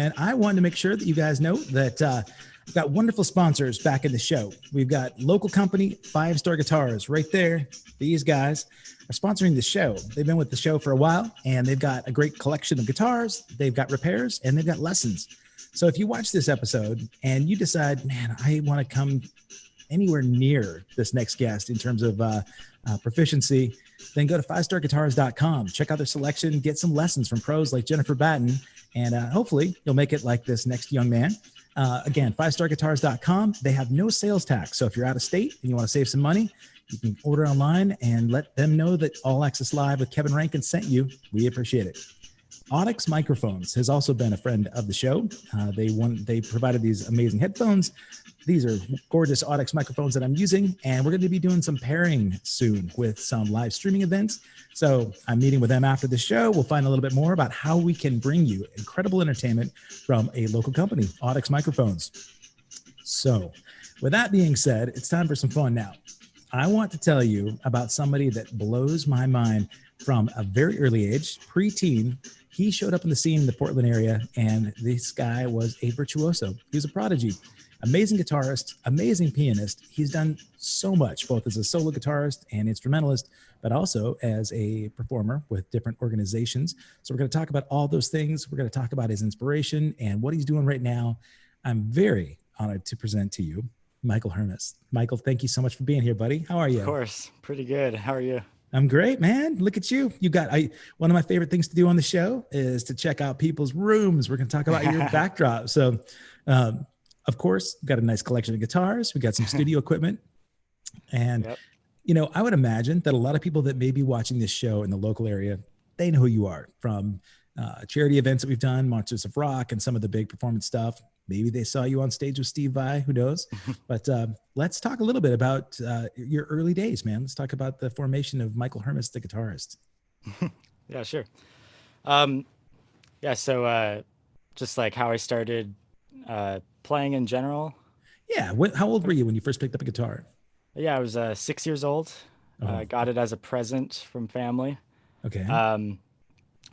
And I wanted to make sure that you guys know that we've got wonderful sponsors back in the show. We've got local company, 5-Star Guitars, right there. These guys are sponsoring the show. They've been with the show for a while, and they've got a great collection of guitars. They've got repairs, and they've got lessons. So if you watch this episode and you decide, man, I want to come anywhere near this next guest in terms of proficiency, then go to 5starguitars.com. Check out their selection, get some lessons from pros like Jennifer Batten, and hopefully you'll make it like this next young man. Again, 5starguitars.com. They have no sales tax. So if you're out of state and you want to save some money, you can order online and let them know that All Access Live with Kevin Rankin sent you. We appreciate it. Audix Microphones has also been a friend of the show. They provided these amazing headphones. These are gorgeous Audix microphones that I'm using, and we're going to be doing some pairing soon with some live streaming events. So I'm meeting with them after the show. We'll find a little bit more about how we can bring you incredible entertainment from a local company, Audix Microphones. So with that being said, it's time for some fun now. I want to tell you about somebody that blows my mind from a very early age, preteen. He showed up in the scene in the Portland area, and this guy was a virtuoso. He was a prodigy. Amazing guitarist, amazing pianist. He's done so much, both as a solo guitarist and instrumentalist, but also as a performer with different organizations. So we're going to talk about all those things. We're going to talk about his inspiration and what he's doing right now. I'm very honored to present to you Michael HERMES. Michael, thank you so much for being here, buddy. How are you? Of course. Pretty good. How are you? I'm great, man. Look at you. You got one of my favorite things to do on the show is to check out people's rooms. We're going to talk about your backdrop. So, of course, we've got a nice collection of guitars. We got some studio equipment. And, Yep. you know, I would imagine that a lot of people that may be watching this show in the local area, they know who you are from charity events that we've done, Monsters of Rock, and some of the big performance stuff. Maybe they saw you on stage with Steve Vai, who knows? But let's talk a little bit about your early days, man. Let's talk about the formation of Michael HERMES, the guitarist. Yeah, sure. So just like how I started playing in general. Yeah. How old were you when you first picked up a guitar? Yeah, I was 6 years old. Got it as a present from family. Okay.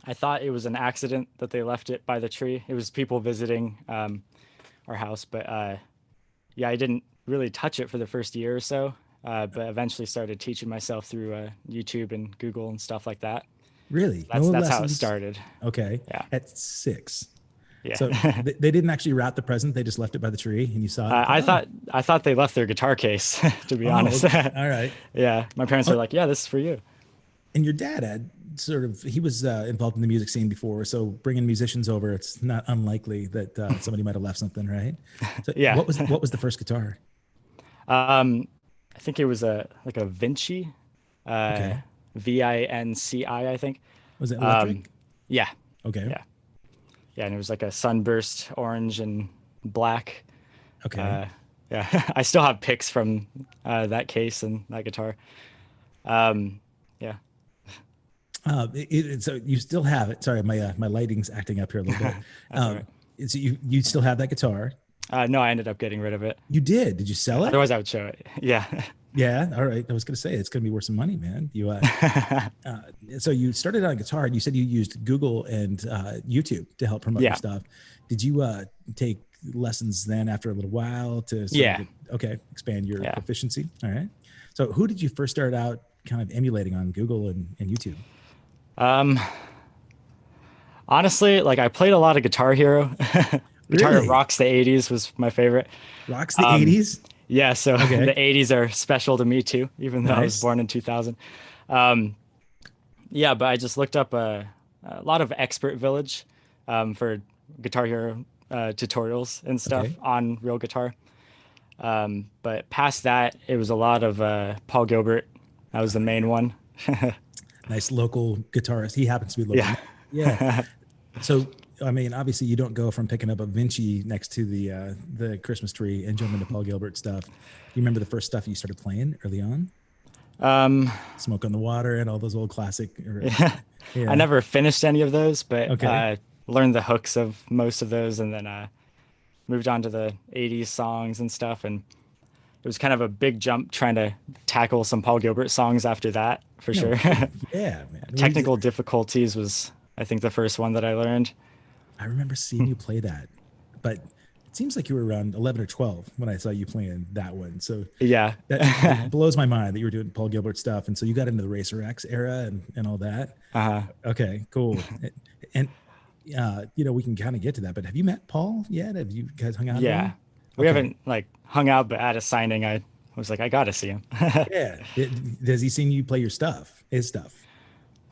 I thought it was an accident that they left it by the tree. It was people visiting our house, but I didn't really touch it for the first year or so, but eventually started teaching myself through YouTube and Google and stuff like that. Really? That's how it started. Okay. Yeah. At 6. Yeah. So they didn't actually wrap the present. They just left it by the tree and you saw it. I thought they left their guitar case, to be honest. Okay. All right. Yeah. My parents were like, yeah, this is for you. And your dad had he was involved in the music scene before. So bringing musicians over, it's not unlikely that somebody might've left something, right? So Yeah. What was the first guitar? I think it was a Vinci, Okay. Vinci, I think. Was it electric? Yeah. Okay. Yeah. Yeah. And it was like a sunburst orange and black. Okay. Yeah. I still have pics from that case and that guitar. Yeah. So you still have it. Sorry, my lighting's acting up here a little bit. Right. So you still have that guitar? No, I ended up getting rid of it. You did? Did you sell it? Otherwise, I would show it. Yeah. Yeah. All right. I was going to say it's going to be worth some money, man. You. So you started on guitar, and you said you used Google and YouTube to help promote your stuff. Did you take lessons then after a little while to expand your proficiency? All right. So who did you first start out kind of emulating on Google and YouTube? Honestly, like I played a lot of Guitar Hero. Guitar Hero Rocks the 80s was my favorite. Rocks the 80s? Yeah, so the 80s are special to me too, even though I was born in 2000. But I just looked up a lot of Expert Village for Guitar Hero tutorials and stuff on real guitar. But past that, it was a lot of Paul Gilbert. That was the main one. Nice local guitarist. He happens to be local. Yeah. So, I mean, obviously you don't go from picking up a Vinci next to the Christmas tree and jumping into Paul Gilbert stuff. You remember the first stuff you started playing early on? Smoke on the Water and all those old classic. I never finished any of those, but learned the hooks of most of those, and then moved on to the 80s songs and stuff. And it was kind of a big jump trying to tackle some Paul Gilbert songs after that, for sure. Yeah, man. Technical difficulties was, I think, the first one that I learned. I remember seeing you play that, but it seems like you were around 11 or 12 when I saw you playing that one. So Yeah. that blows my mind that you were doing Paul Gilbert stuff. And so you got into the Racer X era and all that. Uh-huh. Okay, cool. And, we can kind of get to that, but have you met Paul yet? Have you guys hung out at Yeah. all? We Okay. haven't like hung out, but at a signing, I was like, I gotta see him. Yeah. Has he seen you play your stuff, his stuff?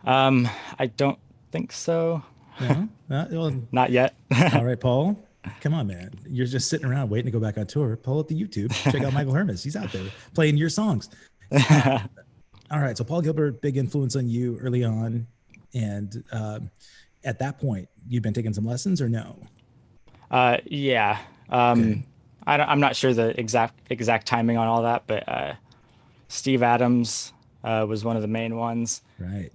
I don't think so. No? Well, Not yet. all right, Paul. Come on, man. You're just sitting around waiting to go back on tour. Pull up the YouTube. Check out Michael Hermes. He's out there playing your songs. All right. So Paul Gilbert, big influence on you early on. And at that point, you've been taking some lessons or no? Yeah. Okay. I'm not sure the exact timing on all that, but Steve Adams was one of the main ones. Right.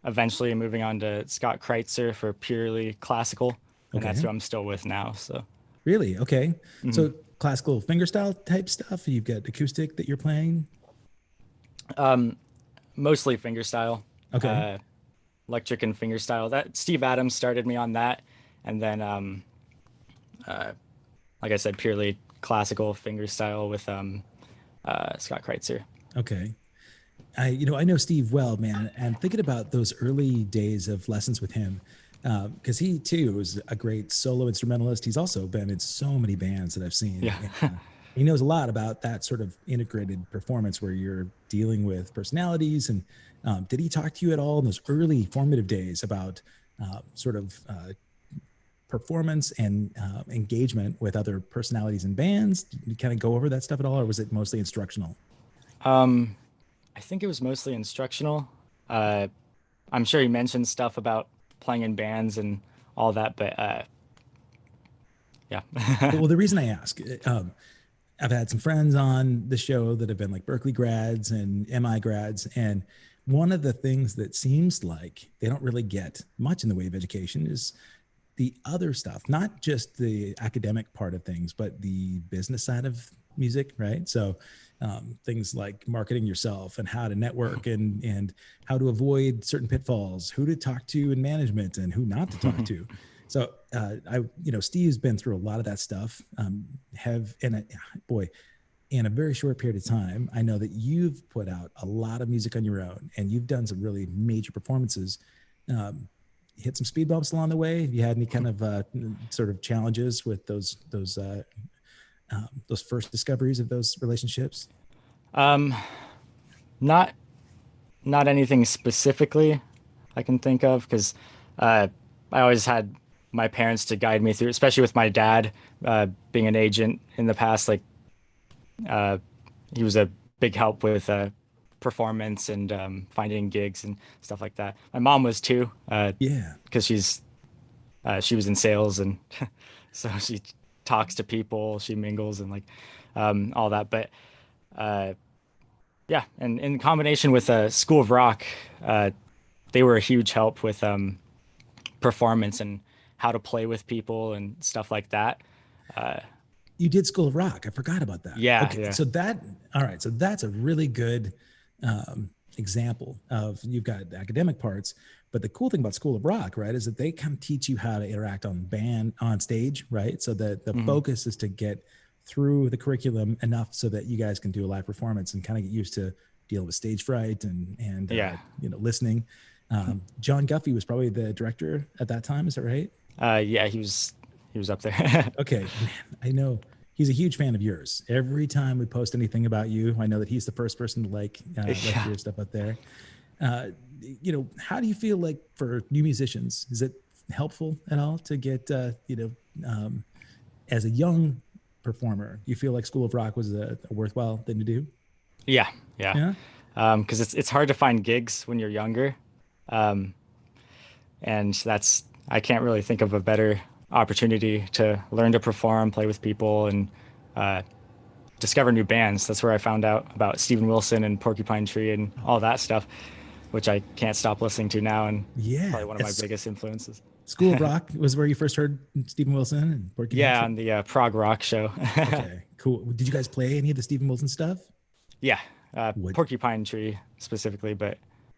Eventually moving on to Scott Kreitzer for purely classical, and that's Okay. who I'm still with now. So, Really? Okay. mhm. So classical fingerstyle type stuff. You've got acoustic that you're playing. Mostly fingerstyle, Okay. uh, electric and fingerstyle. That Steve Adams started me on that, and then like I said, purely classical fingerstyle with Scott Kreitzer. Okay. I know Steve well, man, and thinking about those early days of lessons with him, because he too was a great solo instrumentalist. He's also been in so many bands that I've seen. Yeah. And, he knows a lot about that sort of integrated performance where you're dealing with personalities. And did he talk to you at all in those early formative days about sort of performance and engagement with other personalities and bands? Did you kind of go over that stuff at all, or was it mostly instructional? I think it was mostly instructional. Uh, I'm sure he mentioned stuff about playing in bands and all that, but yeah. Well, the reason I ask, I've had some friends on the show that have been like Berkeley grads and MI grads. And one of the things that seems like they don't really get much in the way of education is the other stuff, not just the academic part of things, but the business side of music, right? So things like marketing yourself and how to network and how to avoid certain pitfalls, who to talk to in management and who not to talk to. So Steve's been through a lot of that stuff. Boy, in a very short period of time, I know that you've put out a lot of music on your own and you've done some really major performances. Hit some speed bumps along the way. Have you had any kind of sort of challenges with those first discoveries of those relationships? Um, not not anything specifically I can think of because I always had my parents to guide me through, especially with my dad being an agent in the past. Like uh, he was a big help with performance and finding gigs and stuff like that. My mom was too, Yeah. because she was in sales and so she talks to people, she mingles and like all that. But uh, yeah, and in combination with School of Rock, uh, they were a huge help with performance and how to play with people and stuff like that. Uh, You did School of Rock. I forgot about that. yeah, Okay. yeah. All right. So that's a really good example of you've got the academic parts, but the cool thing about School of Rock, right, is that they kind of teach you how to interact on stage, right? So that the Hmm. focus is to get through the curriculum enough so that you guys can do a live performance and kind of get used to dealing with stage fright and Yeah. listening. John Guffey was probably the director at that time. Is that right? Yeah, he was up there. Okay, man, I know he's a huge fan of yours. Every time we post anything about you, I know that he's the first person to like Yeah. your stuff out there. Uh, how do you feel like for new musicians? Is it helpful at all to get as a young performer? You feel like School of Rock was a worthwhile thing to do? Yeah, yeah. Yeah. Because it's hard to find gigs when you're younger, um, and that's I can't really think of a better opportunity to learn to perform, play with people, and uh, discover new bands. That's where I found out about Steven Wilson and Porcupine Tree and all that stuff, which I can't stop listening to now, and Yeah. probably one of my biggest influences. School of Rock was where you first heard Stephen Wilson and Porcupine Yeah, Tree. on the prog rock show. Okay, cool. Did you guys play any of the Stephen Wilson stuff? Yeah, What? Porcupine Tree specifically, but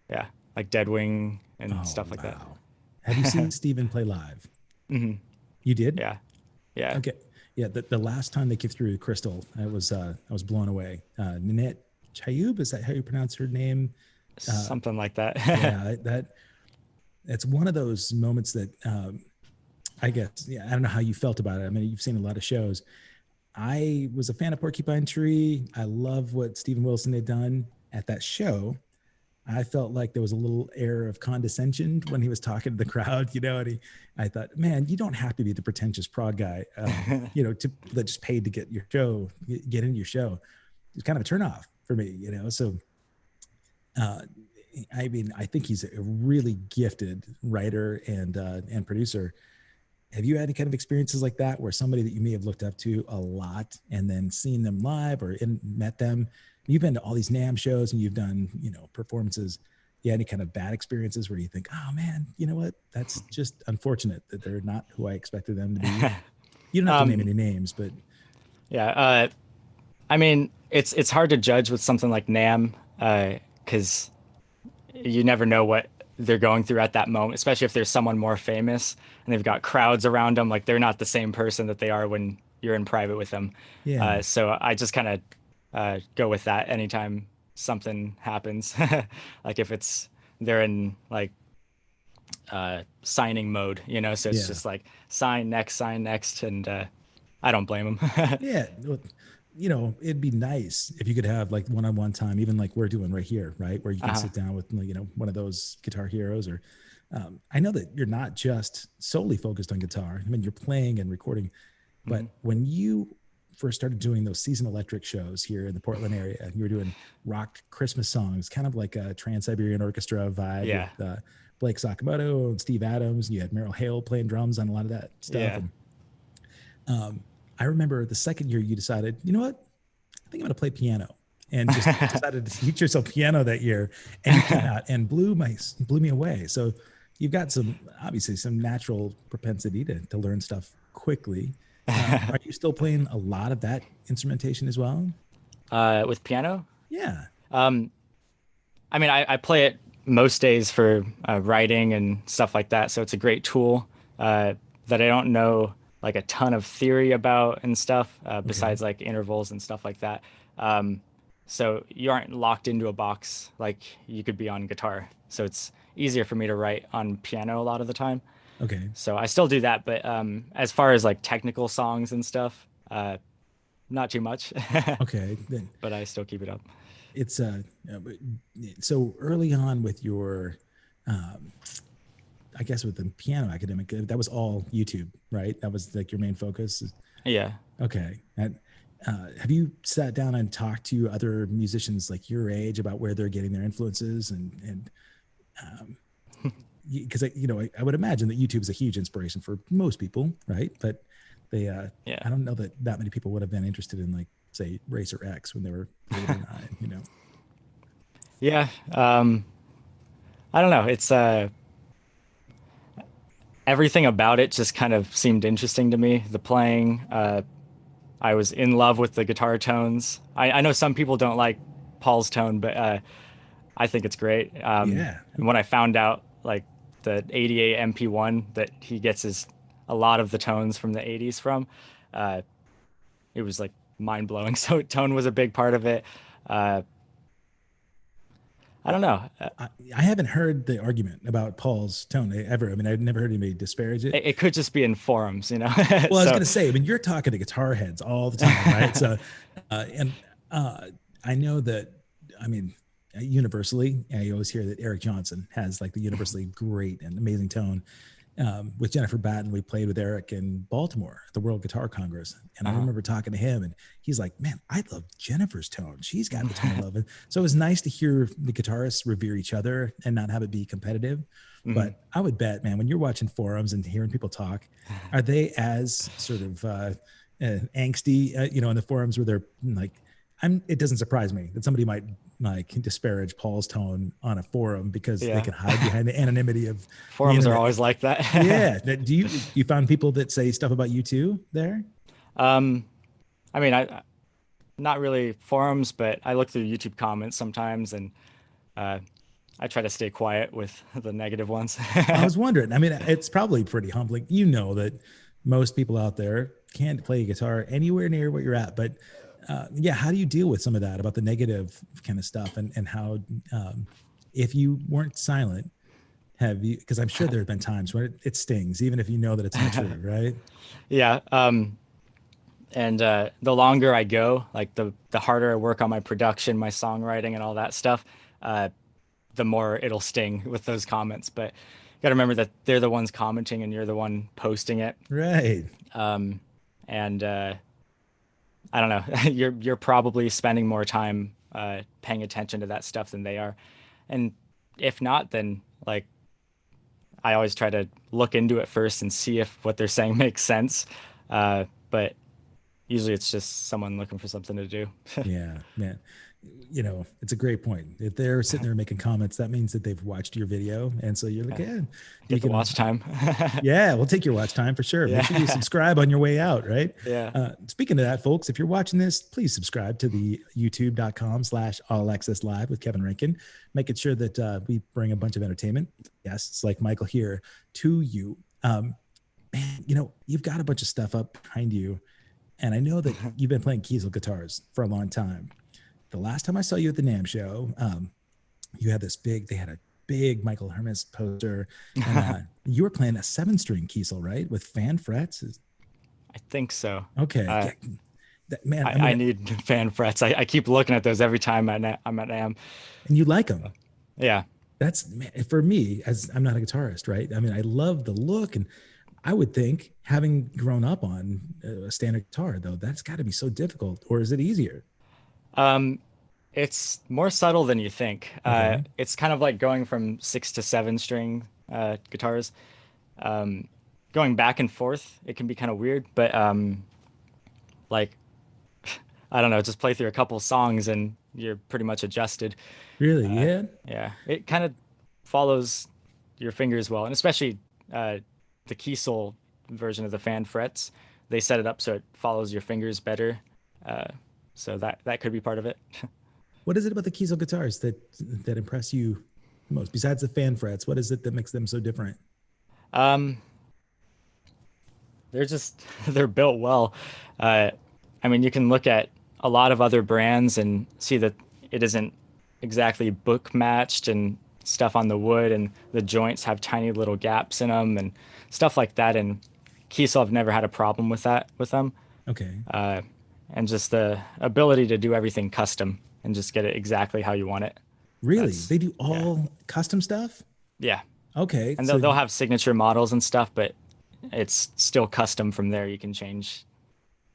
yeah, like Deadwing and Oh, stuff like that. wow. Have you seen Stephen play live? Hmm. You did? Yeah. Yeah. Okay. Yeah. The last time they came through Crystal, I was blown away. Nanette Chayub, is that how you pronounce her name? Uh, Something like that. yeah, that's one of those moments that I guess, yeah, I don't know how you felt about it. I mean, you've seen a lot of shows. I was a fan of Porcupine Tree. I love what Stephen Wilson had done at that show. I felt like there was a little air of condescension when he was talking to the crowd, and I thought, man, you don't have to be the pretentious prog guy, that just paid to get into your show. It's kind of a turnoff for me. So, uh, I mean, I think he's a really gifted writer and producer. Have you had any kind of experiences like that where somebody that you may have looked up to a lot and then seen them live or met them? You've been to all these NAMM shows and you've done, performances. You had any kind of bad experiences where you think, oh man, you know what? That's just unfortunate that they're not who I expected them to be. You don't have to name um, any names, but yeah. I mean, it's hard to judge with something like NAM, because you never know what they're going through at that moment, especially if there's someone more famous and they've got crowds around them. Like they're not the same person that they are when you're in private with them. yeah, So I just kind of go with that anytime something happens. Like if it's they're in like signing mode, so it's yeah, just like sign next, and I don't blame them. yeah. Well, it'd be nice if you could have like one-on-one time, even like we're doing right here, right? Where you can Uh-huh. sit down with, one of those guitar heroes or I know that you're not just solely focused on guitar. I mean, you're playing and recording, Hmm. but when you first started doing those Season Electric shows here in the Portland area, you were doing rock Christmas songs, kind of like a Trans-Siberian Orchestra vibe with Yeah. Blake Sakamoto and Steve Adams. And you had Merrill Hale playing drums on a lot of that stuff. Yeah. And um, I remember the second year you decided, you know what? I think I'm going to play piano, and just decided to teach yourself piano that year. And you came out and blew me away. So you've got obviously some natural propensity to learn stuff quickly. Are you still playing a lot of that instrumentation as well? With piano, Yeah. I mean, I play it most days for writing and stuff like that. So it's a great tool that I don't know like a ton of theory about and stuff, Okay. besides like intervals and stuff like that. Um, so you aren't locked into a box like you could be on guitar. So it's easier for me to write on piano a lot of the time. Okay. So I still do that, but as far as like technical songs and stuff, not too much, Okay. Then but I still keep it up. it's so early on with your um, I guess with the piano academic, that was all YouTube, right? That was like your main focus. Yeah. Okay. Have you sat down and talked to other musicians like your age about where they're getting their influences and because I would imagine that YouTube is a huge inspiration for most people, right? But Yeah. I don't know that many people would have been interested in like say Racer X when they were 8 or 9. Yeah. I don't know. It's everything about it just kind of seemed interesting to me. The playing, I was in love with the guitar tones. I know some people don't like Paul's tone, but I think it's great. Yeah. And when I found out like the 88 MP1 that he gets his a lot of the tones from the 80s from, uh, it was like mind blowing. So tone was a big part of it. Uh, I don't know. I haven't heard the argument about Paul's tone ever. I mean, I've never heard anybody disparage it. It could just be in forums. Well, I was So going to say, I mean, you're talking to guitar heads all the time, right? So, and I know that, I mean, universally, I always hear that Eric Johnson has like the universally great and amazing tone. With Jennifer Batten, we played with Eric in Baltimore at the World Guitar Congress. And I uh-huh. remember talking to him, and he's like, man, I love Jennifer's tone. She's got the tone I love. And so it was nice to hear the guitarists revere each other and not have it be competitive. Mhm. But I would bet, man, when you're watching forums and hearing people talk, are they as sort of angsty, in the forums where they're like, it doesn't surprise me that somebody might like disparage Paul's tone on a forum because they Yeah. can hide behind the anonymity of the Forums are internet. always like that. Yeah. Do you found people that say stuff about you too there? Um, I mean, I not really forums, but I look through YouTube comments sometimes, and uh, I try to stay quiet with the negative ones. I was wondering. I mean, it's probably pretty humbling. You know that most people out there can't play guitar anywhere near what you're at. But yeah, how do you deal with some of that about the negative kind of stuff and how, if you weren't silent, have you, because I'm sure there have been times where it stings, even if you know that it's not true, right? Yeah. And the longer I go, like the harder I work on my production, my songwriting, and all that stuff, uh, the more it'll sting with those comments. But you got to remember that they're the ones commenting and you're the one posting it. Right. And I don't know, you're probably spending more time paying attention to that stuff than they are. And if not, then like I always try to look into it first and see if what they're saying makes sense. But usually it's just someone looking for something to do. Yeah, man. You know, it's a great point. If they're sitting there making comments, that means that they've watched your video. And so you're like, yeah, you Get the can watch time. yeah, we'll take your watch time for sure. Yeah. Make sure you subscribe on your way out, right? Yeah. Speaking of that, folks, if you're watching this, please subscribe to the youtube.com/all access live with Kevin Rankin, making sure that we bring a bunch of entertainment guests like Michael here to you. Man, you know, you've got a bunch of stuff up behind you. And I know that you've been playing Kiesel guitars for a long time. The last time I saw you at the NAMM show, you had they had a big Michael Hermes poster, and you were playing a 7-string Kiesel, right? With fan frets. I think so. Okay. Yeah, man, I need fan frets. I keep looking at those every time I'm at NAMM. And you like them. Yeah. That's, man, for me, as I'm not a guitarist, right? I mean, I love the look, and I would think, having grown up on a standard guitar, though, that's got to be so difficult. Or is it easier? It's more subtle than you think. Okay. It's kind of like going from 6 to 7-string guitars. Going back and forth, it can be kind of weird, but like I don't know, just play through a couple songs and you're pretty much adjusted. Really? Yeah. Yeah, it kind of follows your fingers well, and especially the Kiesel version of the fan frets, they set it up so it follows your fingers better. So that could be part of it. What is it about the Kiesel guitars that impress you most? Besides the fan frets, what is it that makes them so different? Um, they're just they're built well. I mean, you can look at a lot of other brands and see that it isn't exactly book matched and stuff on the wood, and the joints have tiny little gaps in them and stuff like that. And Kiesel, I've never had a problem with that with them. Okay. And just the ability to do everything custom and just get it exactly how you want it. Really? They do all custom stuff? Yeah. Okay. And they'll have signature models and stuff, but it's still custom from there. You can change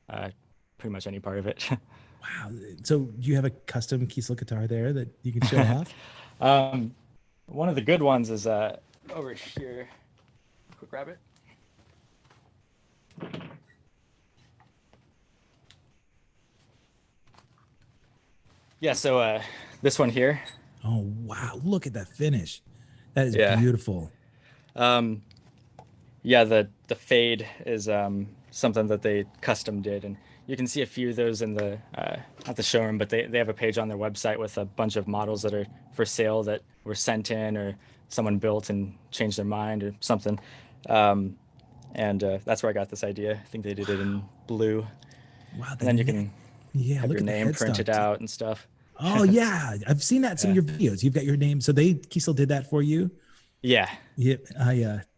pretty much any part of it. Wow. So do you have a custom Kiesel guitar there that you can show off? One of the good ones is over here. Quick grab it. Yeah, so this one here. Oh, wow. Look at that finish. That is Yeah. beautiful. Yeah, the fade is something that they custom did, and you can see a few of those in the at the showroom. But they have a page on their website with a bunch of models that are for sale that were sent in or someone built and changed their mind or something. And that's where I got this idea. I think they did it in blue, Wow. and then you can have look your at the name printed headstock. out and stuff. Oh, yeah. I've seen that in some of your videos. You've got your name. So Kiesel did that for you? Yeah. Yeah.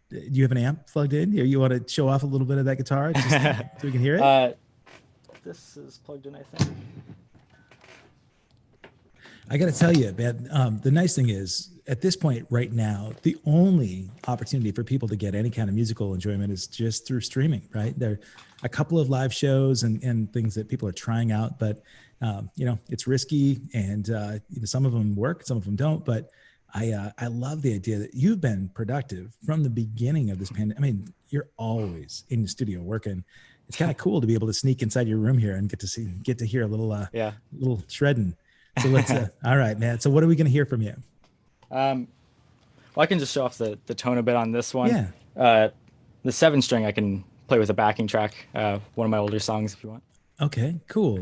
Do you have an amp plugged in? Or you want to show off a little bit of that guitar just so we can hear it? This is plugged in, I think. I got to tell you, man, the nice thing is at this point right now, the only opportunity for people to get any kind of musical enjoyment is just through streaming, right? There are a couple of live shows and things that people are trying out, but it's risky, and some of them work, some of them don't. But I love the idea that you've been productive from the beginning of this pandemic. I mean, you're always in the studio working. It's kind of cool to be able to sneak inside your room here and get to hear a little little shredding. So let's all right, man. So what are we going to hear from you? Well, I can just show off the tone a bit on this one. Yeah. The 7-string I can play with a backing track. One of my older songs, if you want. Okay, cool.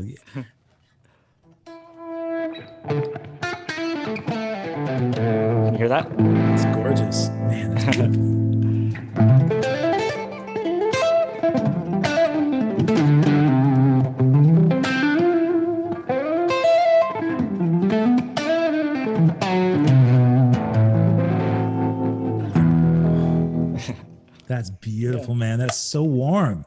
Can you hear that? It's gorgeous. Man, that's beautiful. That's beautiful, man. That's so warm.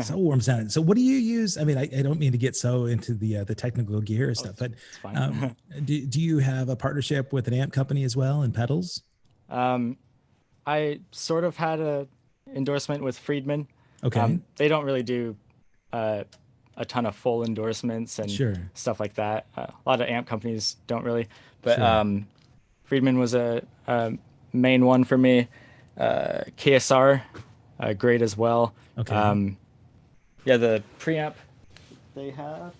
So warm sounding. So what do you use? I mean, I don't mean to get so into the technical gear stuff, but It's fine. do you have a partnership with an amp company as well and pedals? Um, I sort of had a endorsement with Friedman. Okay, They don't really do uh, a ton of full endorsements and sure, stuff like that. A lot of amp companies don't really, but sure. Friedman was a main one for me. KSR, great as well. Okay, Um, yeah, the preamp they have,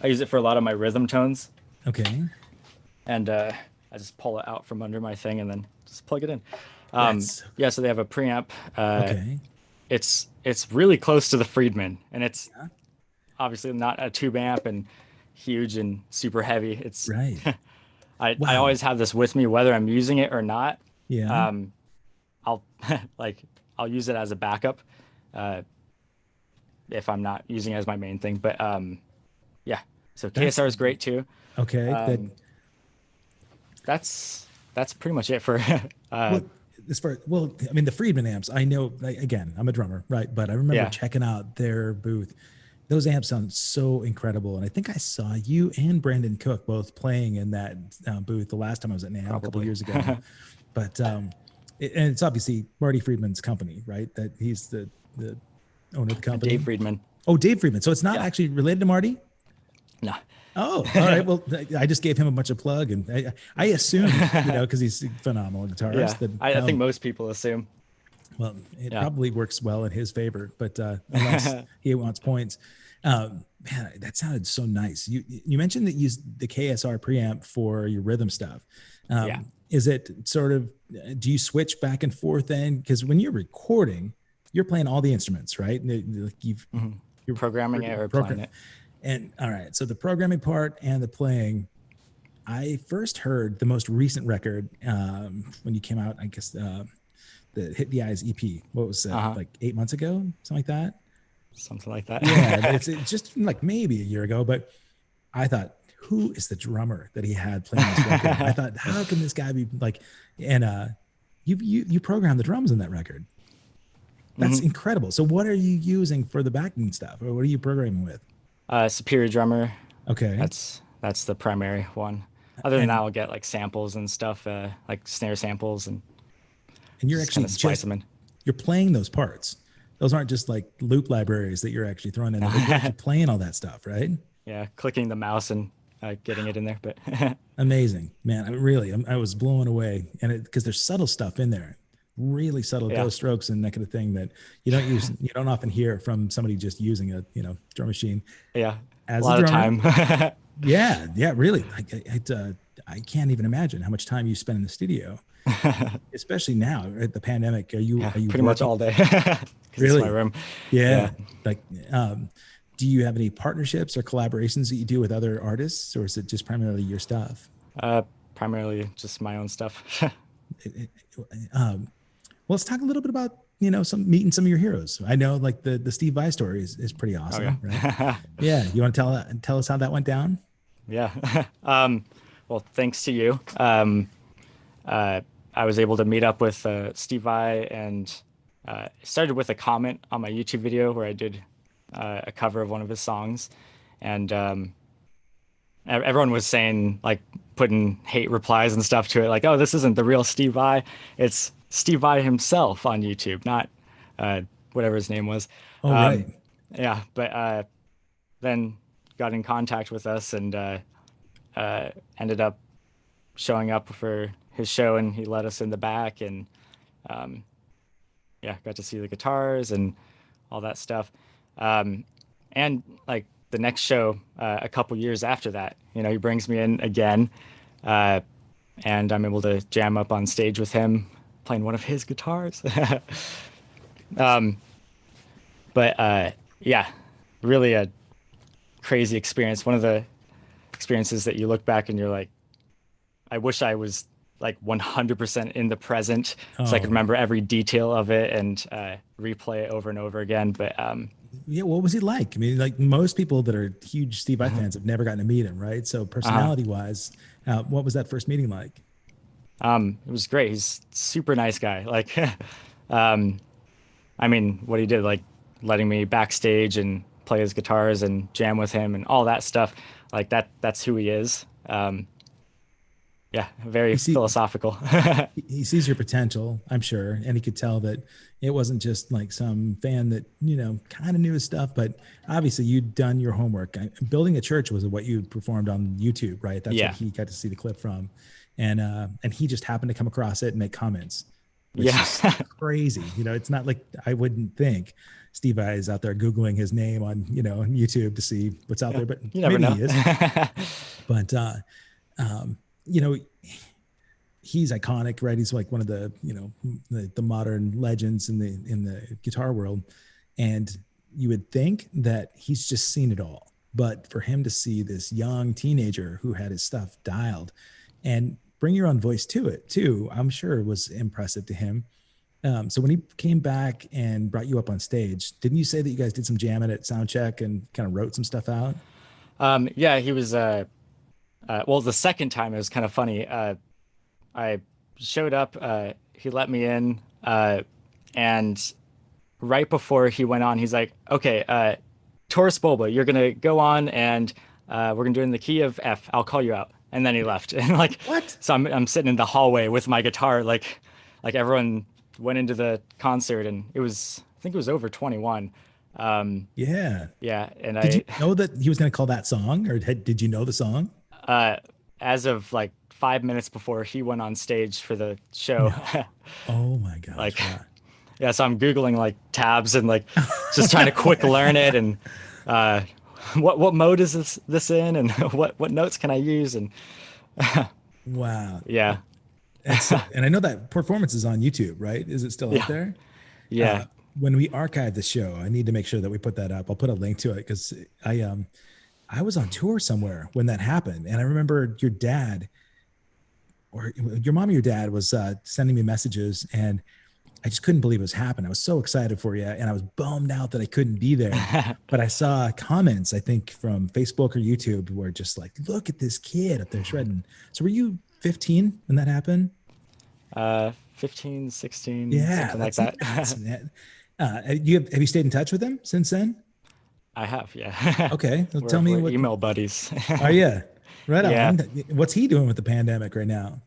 I use it for a lot of my rhythm tones, okay. and I just pull it out from under my thing and then just plug it in. That's Yeah, so they have a preamp. okay. It's really close to the Friedman, and it's obviously not a tube amp and huge and super heavy. It's Right. I Wow. always have this with me whether I'm using it or not. Yeah. Um, I'll like I'll use it as a backup uh, if I'm not using it as my main thing. But yeah, so That's KSR is great too. okay. That Um, that's pretty much it for uh, well, as far well, I mean, the Friedman amps. I know. Again, I'm a drummer, right? But I remember yeah, checking out their booth. Those amps sound so incredible, and I think I saw you and Brandon Cook both playing in that booth the last time I was at NAMM a couple probably. years ago. But and it's obviously Marty Friedman's company, right? That he's the owner of the Dave company. Friedman. Oh, Dave Friedman. So it's not Yeah. actually related to Marty. No. Oh, all right. Well, I just gave him a bunch of plug, and I assumed, because he's a phenomenal guitarist. Yeah. That I think most people assume. well, it Yeah. probably works well in his favor, but unless he wants points, man, that sounded so nice. You mentioned that you use the KSR preamp for your rhythm stuff. Yeah. Is it sort of do you switch back and forth then? Because when you're recording, you're playing all the instruments, right? And Mhm. you're Programming it or playing program. it. And all right, so the programming part and the playing, I first heard the most recent record when you came out, I guess the Hit the Eyes EP. What was that, Uh-huh. like 8 months ago, something like that? Something like that. Yeah, it's just like maybe a year ago, but I thought, who is the drummer that he had playing this record? I thought, how can this guy be like? And you programmed the drums in that record. That's hmm incredible. So what are you using for the backing stuff, or what are you programming with? Superior Drummer. Okay, That's the primary one. Other than that, and I'll get like samples and stuff, like snare samples, and you're just kind actually of splice just them in. you're playing those parts. Those aren't just like loop libraries that you're actually throwing in there, but you're No. actually playing all that stuff, right? Yeah, clicking the mouse and getting it in there. But Amazing, man. I was blown away, and because there's subtle stuff in there, really subtle yeah, ghost strokes and that kind of thing that you don't often hear from somebody just using a drum machine yeah, a as a lot of drummer. time. Yeah, yeah, really. I can't even imagine how much time you spend in the studio, especially now at the pandemic. Yeah, Are you pretty much working? all day because it's my Really? room. Yeah. Yeah, Like, do you have any partnerships or collaborations that you do with other artists, or is it just primarily your stuff? uh, primarily just my own stuff. It- um, well, let's talk a little bit about some meeting some of your heroes. I know like the Steve Vai story is pretty Oh awesome, right? yeah, Yeah, you want to tell us how that went down? yeah. Well, thanks to you. Uh, I was able to meet up with Steve Vai, and it started with a comment on my YouTube video where I did a cover of one of his songs, and everyone was saying like putting hate replies and stuff to it, like, "Oh, this isn't the real Steve Vai. It's Steve Vai himself on YouTube, not uh, whatever his name was." Oh, right. Um, yeah, but then got in contact with us and ended up showing up for his show, and he let us in the back, and um, yeah, got to see the guitars and all that stuff. Um, and like the next show, a couple years after that, he brings me in again, uh, and I'm able to jam up on stage with him playing one of his guitars. um, but yeah, really a crazy experience. One of the experiences that you look back and you're like, I wish I was like 100% in the present so I could Oh, remember every detail of it and replay it over and over again. But yeah. What was he like? I mean, like most people that are huge Steve Vai fans have never gotten to meet him, right? So uh, personality wise, what was that first meeting like? it was great. He's super nice guy. Like, um, I mean, what he did, like letting me backstage and play his guitars and jam with him and all that stuff, like that's who he is. Yeah, very He see philosophical. he sees your potential, I'm sure, and he could tell that it wasn't just like some fan that kind of knew his stuff, but obviously you'd done your homework. Building a church was what you performed on YouTube, right? That's what Yeah. he got to see the clip from, and he just happened to come across it and make comments, which Yeah. is crazy. It's not like I wouldn't think Steve Vai is out there googling his name on on YouTube to see what's out Yeah. there, but You never maybe know. he is. But um, you know he's iconic, right? He's like one of the the modern legends in the guitar world, and you would think that he's just seen it all, but for him to see this young teenager who had his stuff dialed and bring your own voice to it too, I'm sure was impressive to him. So when he came back and brought you up on stage, didn't you say that you guys did some jamming at sound check and kind of wrote some stuff out? Yeah, he was well, the second time it was kind of funny. I showed up, he let me in, and right before he went on, he's like, "Okay, Taurus Bulba, you're gonna go on, and we're gonna do it in the key of F. I'll call you out." And then he left, and like, What? so I'm sitting in the hallway with my guitar, like everyone went into the concert, and it was I think it was over 21. Yeah. Yeah, and Did you I know that he was going to call that song, or did you know the song? uh, as of like 5 minutes before he went on stage for the show, No. Oh my gosh. like Wow. yeah, so I'm Googling like tabs and like just trying to quick learn it and uh, what mode is this in and what notes can I use and Wow. yeah, And I know that performance is on YouTube, right? Is it still out yeah, there? yeah. Uh, when we archive the show, I need to make sure that we put that up. I'll put a link to it because I was on tour somewhere when that happened, and I remember your dad or your mom or your dad was sending me messages, and I just couldn't believe it was happening. I was so excited for you, and I was bummed out that I couldn't be there. But I saw comments, I think, from Facebook or YouTube, where just like, look at this kid up there shredding. So were you 15 when that happened? 15, 16, Yeah, something like that's that. nuts, man. Have you stayed in touch with him since then? I have, yeah. Okay, well, tell me We're what. email buddies. Are you right Yeah. on? What's he doing with the pandemic right now?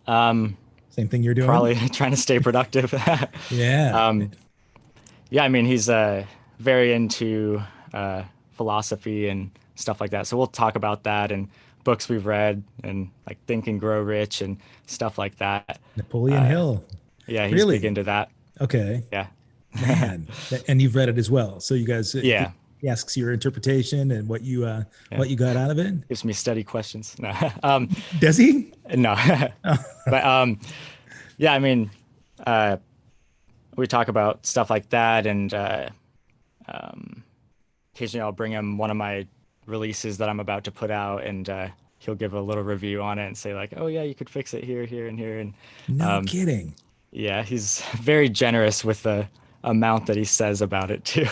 Um, Same thing you're doing? Probably trying to stay productive. Yeah. Yeah, I mean, he's very into philosophy and stuff like that. So we'll talk about that and books we've read and like Think and Grow Rich and stuff like that. Napoleon Uh, Hill. yeah, he's big Really? into that. Okay. Yeah. Man. And you've read it as well. So you guys, Yeah. he asks your interpretation and Yeah. what you got out of it. Gives me study questions. No. Does he? No. Oh, But yeah, I mean, uh, we talk about stuff like that and occasionally I'll bring him one of my releases that I'm about to put out, and he'll give a little review on it and say like, "Oh yeah, you could fix it here, here, and here." And no kidding. yeah, he's very generous with the amount that he says about it too.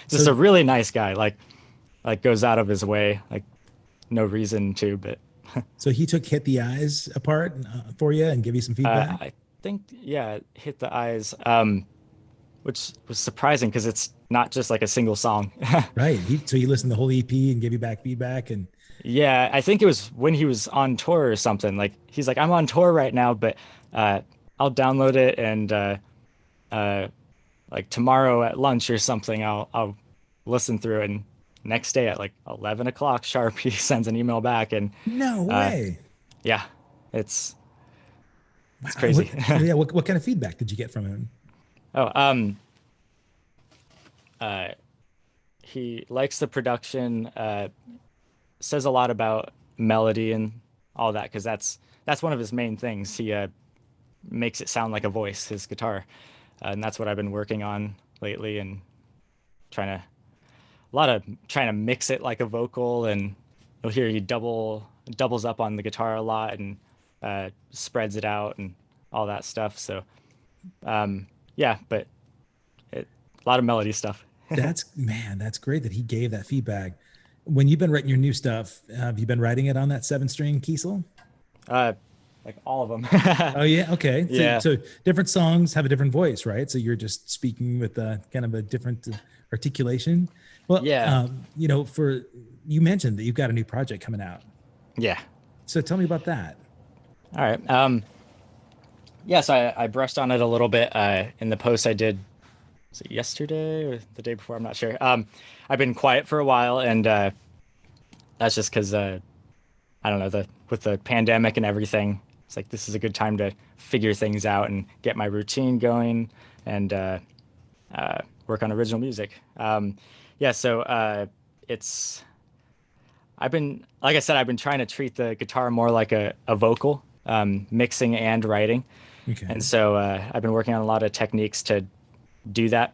Just So a really nice guy. Like goes out of his way. Like no reason to, but so he took Hit the Eyes apart for you and give you some feedback. I think yeah, hit the eyes. Which was surprising because it's not just like a single song. Right. So he listened to the whole EP and gave you back feedback and Yeah, I think it was when he was on tour or something. Like he's like, I'm on tour right now, but I'll download it and uh, like tomorrow at lunch or something, I'll listen through it. And next day at like 11 o'clock sharp, he sends an email back, and no uh, way. yeah, it's Wow. it's crazy. Yeah. What kind of feedback did you get from him? Oh, uh, he likes the production. Says a lot about melody and all that because that's one of his main things. He makes it sound like a voice, his guitar, and that's what I've been working on lately and trying to a lot of trying to mix it like a vocal and you'll hear he doubles up on the guitar a lot and spreads it out and all that stuff. So yeah, but a lot of melody stuff. That's great that he gave that feedback. When you've been writing your new stuff, have you been writing it on that 7-string Kiesel? Uh, like all of them. Oh yeah, okay. So, Yeah, so different songs have a different voice, right? So you're just speaking with kind of a different articulation. Well, yeah, for you mentioned that you've got a new project coming out. yeah. So tell me about that. All right. Yes, I brushed on it a little bit in the post I did. Was it yesterday or the day before? I'm not sure. I've been quiet for a while, and that's just because I don't know, the with the pandemic and everything. It's like this is a good time to figure things out and get my routine going and work on original music. Yeah, so it's I've been like I said, I've been trying to treat the guitar more like a vocal, mixing and writing. Okay. And so I've been working on a lot of techniques to do that,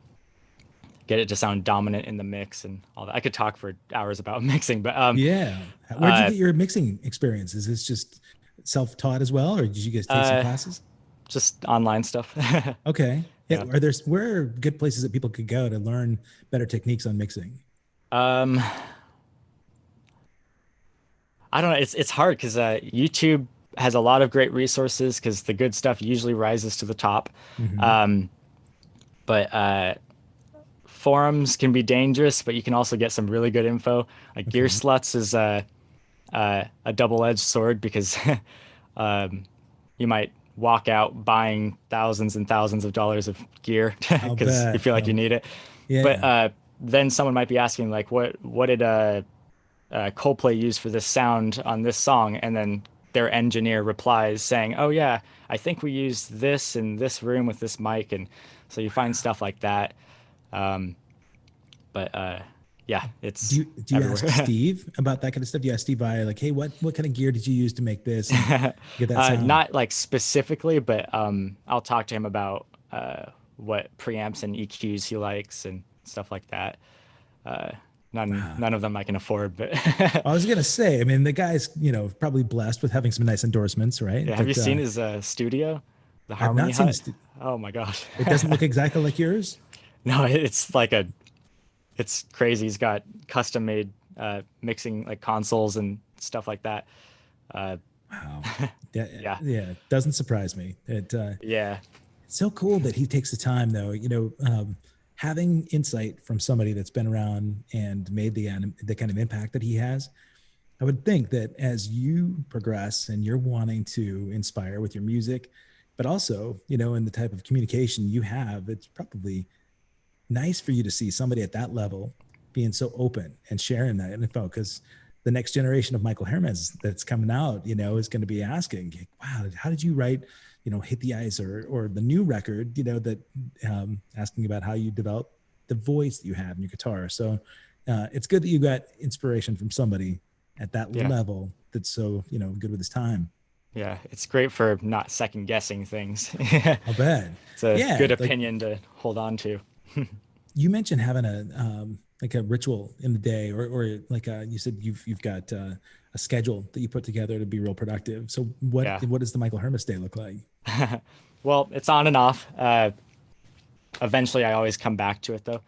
get it to sound dominant in the mix and all that. I could talk for hours about mixing, but Yeah. Where'd you uh, get your mixing experience? Is this just self-taught as well, or did you guys take some uh, classes? just online stuff. Okay. Yeah. Yeah. Where are good places that people could go to learn better techniques on mixing? Um, I don't know. It's hard because YouTube has a lot of great resources because the good stuff usually rises to the top. Hmm. Um, but forums can be dangerous, but you can also get some really good info. Like Gear Okay. Sluts is a double-edged sword because um, you might walk out buying thousands and thousands of dollars of gear I'll because you bet. feel like you need it. But Yeah. then someone might be asking like, what did Coldplay use for this sound on this song? And then their engineer replies saying, "Oh yeah, I think we used this in this room with this mic," and so you find stuff like that. Um, but yeah, it's Do you ask everywhere. Steve about that kind of stuff? Do you ask Steve by like, hey, what kind of gear did you use to make this and get that sound? Not like specifically, but I'll talk to him about what preamps and EQs he likes and stuff like that. Uh, Wow. none of them I can afford, but I was gonna say, I mean, the guy's, probably blessed with having some nice endorsements, right? yeah. Have you But seen his studio, the I've Harmony not seen Hut? this. Oh my gosh. It doesn't look exactly like yours. No, it's like it's crazy. He's got custom made mixing like consoles and stuff like that. Uh, Wow. Yeah, yeah, yeah, it doesn't surprise me. yeah, It's so cool that he takes the time, though. Having insight from somebody that's been around and made the kind of impact that he has. I would think that as you progress and you're wanting to inspire with your music, but also, in the type of communication you have, it's probably nice for you to see somebody at that level being so open and sharing that info, because the next generation of Michael Hermes that's coming out, is going to be asking, wow, how did you write, Hit the Ice or the new record, that asking about how you develop the voice that you have in your guitar. So it's good that you got inspiration from somebody at that yeah, level that's so, good with his time. yeah. It's great for not second guessing things. I'll bet. It's a Yeah. good Like opinion to hold on to. you mentioned having like a ritual in the day, or like you said you've got a schedule that you put together to be real productive. So Yeah. what does the Michael Hermes day look like? Well, it's on and off. Eventually, I always come back to it though.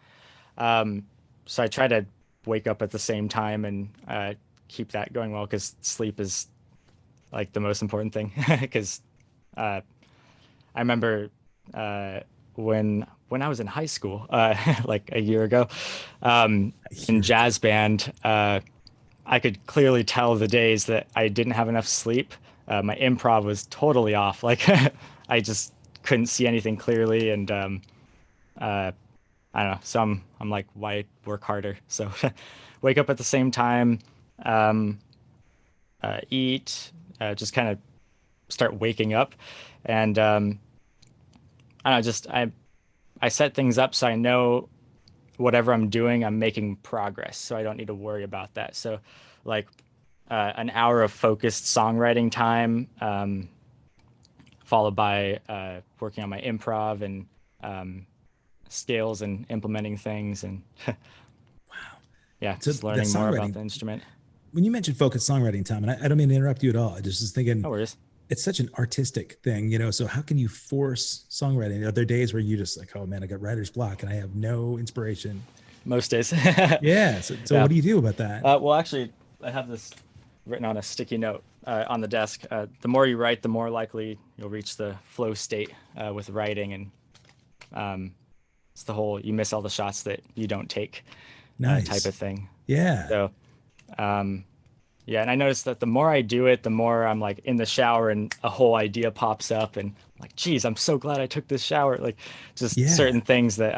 So I try to wake up at the same time and keep that going well because sleep is like the most important thing. Because uh, I remember uh, when I was in high school, like a year ago, A in year ago. jazz band, I could clearly tell the days that I didn't have enough sleep. My improv was totally off. Like I just couldn't see anything clearly, and uh, I don't know. So I'm like, why work harder? So wake up at the same time, um, eat, just kind of start waking up, and I don't know. I set things up so I know whatever I'm doing, I'm making progress, so I don't need to worry about that. So, like an hour of focused songwriting time, followed by working on my improv and um, scales and implementing things, and Wow. yeah, So just the learning more about songwriting, the instrument. when you mentioned focused songwriting, Tom, and I don't mean to interrupt you at all. I just was thinking No worries. it's such an artistic thing, so how can you force songwriting? Are there days where you just like, oh man, I got writer's block and I have no inspiration? Most days. Yeah. So Yeah. what do you do about that? Well, actually, I have this written on a sticky note on the desk. The more you write, the more likely you'll reach the flow state with writing, and it's the whole you miss all the shots that you don't take type Nice. of thing. Yeah. So, um, yeah, and I noticed that the more I do it, the more I'm like in the shower and a whole idea pops up, and I'm like, geez, I'm so glad I took this shower. Like, just Yeah. certain things that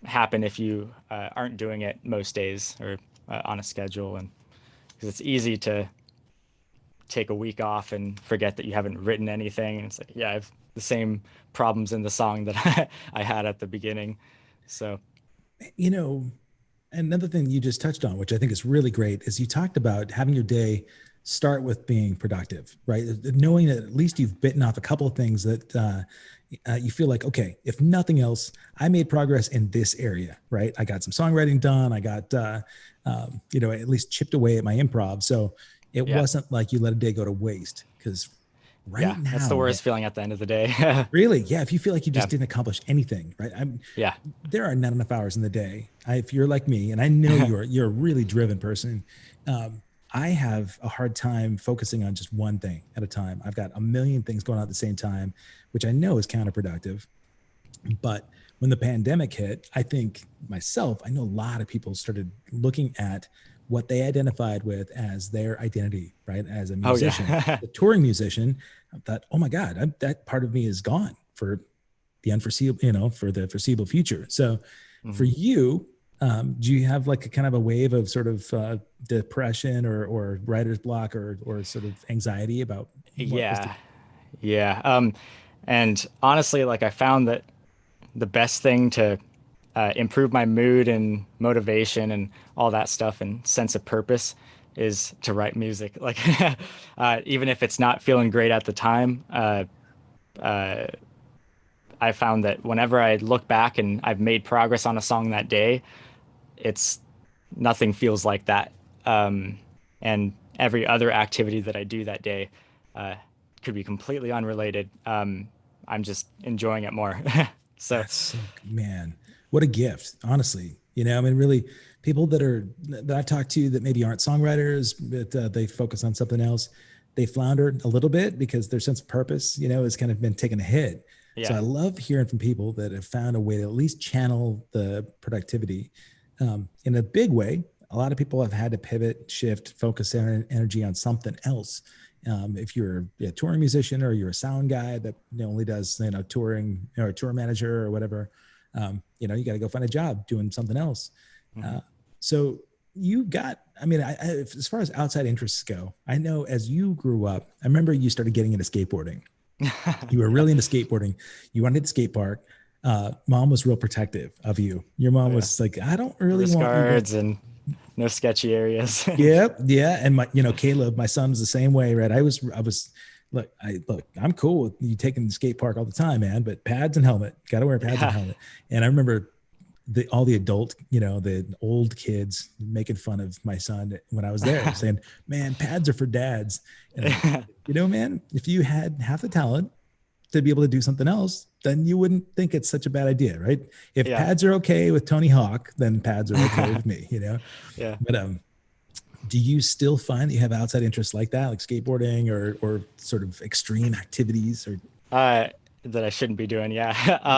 happen if you aren't doing it most days or on a schedule, and because it's easy to take a week off and forget that you haven't written anything. And it's like, yeah, I have the same problems in the song that I had at the beginning. So, You know, another thing you just touched on, which I think is really great, is you talked about having your day start with being productive, right? Knowing that at least you've bitten off a couple of things that you feel like, okay, if nothing else, I made progress in this area, right? I got some songwriting done. I got, at least chipped away at my improv. So it yeah, wasn't like you let a day go to waste because right yeah, that's the now, man, worst feeling at the end of the day. really, yeah. If you feel like you Yeah, just didn't accomplish anything, right? yeah, There are not enough hours in the day. If you're like me, and I know you're a really driven person, I have a hard time focusing on just one thing at a time. I've got a million things going on at the same time, which I know is counterproductive. But when the pandemic hit, I think myself, I know a lot of people started looking at what they identified with as their identity, right? As a oh musician, yeah, a touring musician, I thought, oh my God, that part of me is gone for the unforeseeable, for the foreseeable future. So for hmm you, do you have like a kind of a wave of sort of depression or writer's block or sort of anxiety about what was to, yeah, yeah. And honestly, like I found that the best thing to improve my mood and motivation and all that stuff and sense of purpose is to write music. Like, even if it's not feeling great at the time, I found that whenever I look back and I've made progress on a song that day, it's nothing feels like that. And every other activity that I do that day uh, could be completely unrelated. I'm just enjoying it more. So, that's so, man, what a gift, honestly. I mean, really, people that I've talked to that maybe aren't songwriters, but they focus on something else, they flounder a little bit because their sense of purpose, has kind of been taking a hit. So yeah. I love hearing from people that have found a way to at least channel the productivity in a big way. A lot of people have had to pivot, shift, focus their energy on something else. If you're a touring musician or you're a sound guy that only does touring or a tour manager or whatever, you got to go find a job doing something else. Mhm. So you got, I mean, as far as outside interests go, I know as you grew up, I remember you started getting into skateboarding. You were Yeah. really into skateboarding. You wanted to skate park. Mom was real protective of you. Your Oh mom yeah. was like, I don't really Wrist want you to. guards and no sketchy areas. Yep. Yeah. And Caleb, my son's the same way, right? Look, I'm cool with you taking the skate park all the time, man, but pads and helmet, got to wear pads and Yeah. helmet. And I remember all the adult, the old kids making fun of my son when I was there saying, man, pads are for dads. And I'm like, man, if you had half the talent to be able to do something else, then you wouldn't think it's such a bad idea, right? If Yeah. pads are okay with Tony Hawk, then pads are okay with me, Yeah. But do you still find that you have outside interests like that, like skateboarding or sort of extreme activities or Uh, that I shouldn't be doing. Yeah.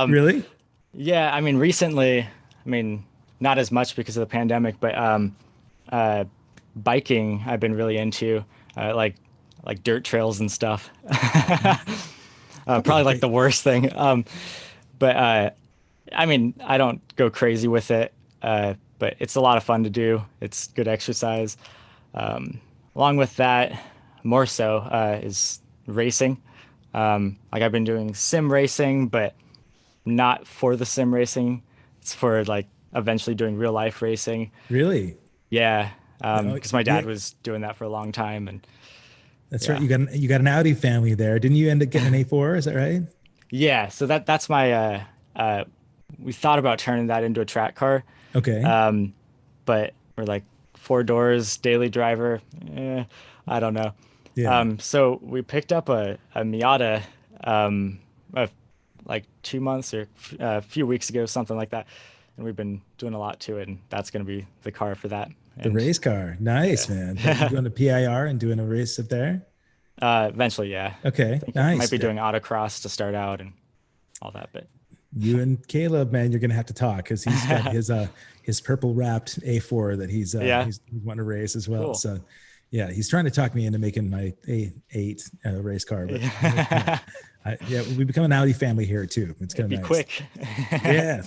really? Yeah. I mean, recently, I mean, not as much because of the pandemic, but uh, biking I've been really into, like dirt trails and stuff. Okay, Probably like great. the worst thing. But I mean, I don't go crazy with it, but it's a lot of fun to do. It's good exercise. Along with that, more so is racing. Like I've been doing sim racing, but not for the sim racing. It's for like eventually doing real life racing. Really? Yeah, No, because my yeah, dad was doing that for a long time, and that's right. yeah, You got an Audi family there. Didn't you end up getting an A4? Is that right? yeah. So that's my. We thought about turning that into a track car, Okay. but we're like, four doors, daily driver. I don't know. Yeah. So we picked up a Miata um, a, like 2 months or a few weeks ago, something like that. And we've been doing a lot to it, and that's going to be the car for that. The And race car. Nice, yeah, man. You going to PIR and doing a race up there? eventually, yeah. Okay. I think I might Nice. be doing autocross to start out and all that, but You and Caleb, man, you're gonna have to talk because he's got his purple wrapped A4 that yeah, he's wanting to race as well. cool. So yeah, he's trying to talk me into making my A8 race car, but Yeah. yeah, we become an Audi family here too. It's It'd kind be of nice. quick. Yeah,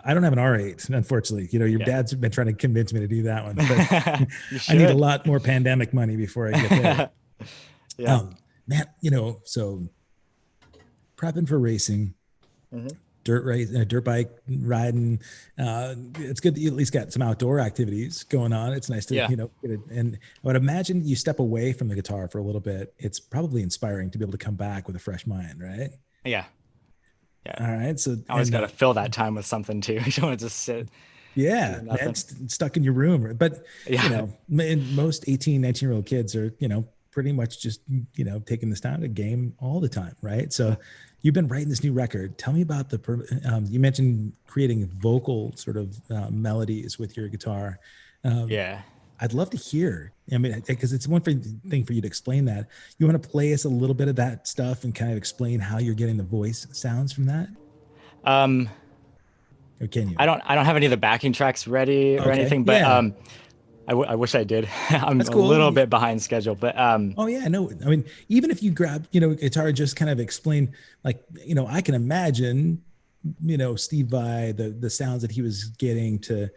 I don't have an R8, unfortunately. You know, your Yeah. dad's been trying to convince me to do that one, but You I need a should. lot more pandemic money before I get there. Yeah. Man, so prepping for racing, Hmm. dirt bike riding. It's good that you at least got some outdoor activities going on. It's nice to, Yeah. get it. And I would imagine you step away from the guitar for a little bit. It's probably inspiring to be able to come back with a fresh mind, right? Yeah. Yeah. All right. So, I always and got to fill that time with something too. You don't want to just sit yeah, doing man, nothing. stuck in your room. But, Yeah. most 18, 19-year-old kids are, pretty much just, taking this time to game all the time, right? Yeah. So you've been writing this new record. Tell me about you mentioned creating vocal sort of melodies with your guitar. Um, Yeah. I'd love to hear. I mean, because it's thing for you to explain that. You want to play us a little bit of that stuff and kind of explain how you're getting the voice sounds from that? Um, Or can you? I don't have any of the backing tracks ready or Okay. anything, but Yeah. I wish I did. I'm That's a cool. little bit behind schedule, but Oh yeah, no. I mean, even if you grab, guitar, and just kind of explain, like, I can imagine, Steve Vai, the sounds that he was getting to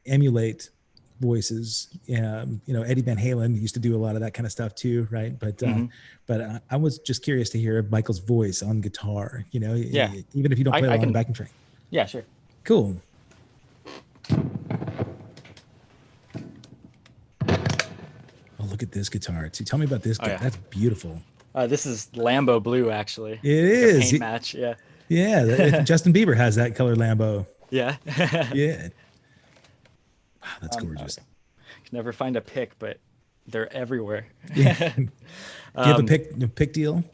emulate voices. Eddie Van Halen used to do a lot of that kind of stuff too, right? mhm. But I was just curious to hear Michael's voice on guitar. Yeah. Even if you don't play I along the can backing track. yeah, sure. Cool. Oh, look at this guitar. See, tell me about this Oh guy. yeah. That's beautiful. This is Lambo blue actually. It Like a is. paint match. Yeah. Yeah, Justin Bieber has that color Lambo. Yeah. Yeah. Wow, that's I gorgeous. can never find a pick, but they're everywhere. Yeah. Do you have a pick deal?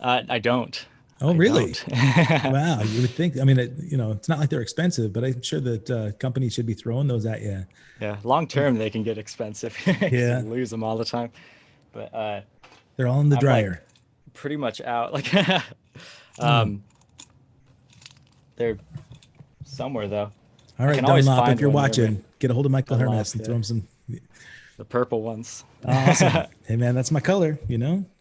I don't. Oh, I really? don't. Wow. You would think. I mean, it's not like they're expensive, but I'm sure that companies should be throwing those at you. Yeah, long term they can get expensive because you Yeah, lose them all the time. But they're all in the I'm like dryer. pretty much out. Like Mm. um, they're somewhere though. All I right, can always Dunlop, if find you're one near me. watching, get a hold of Michael Unlock Hermes and throw him some. the purple ones. Awesome. Hey, man, that's my color.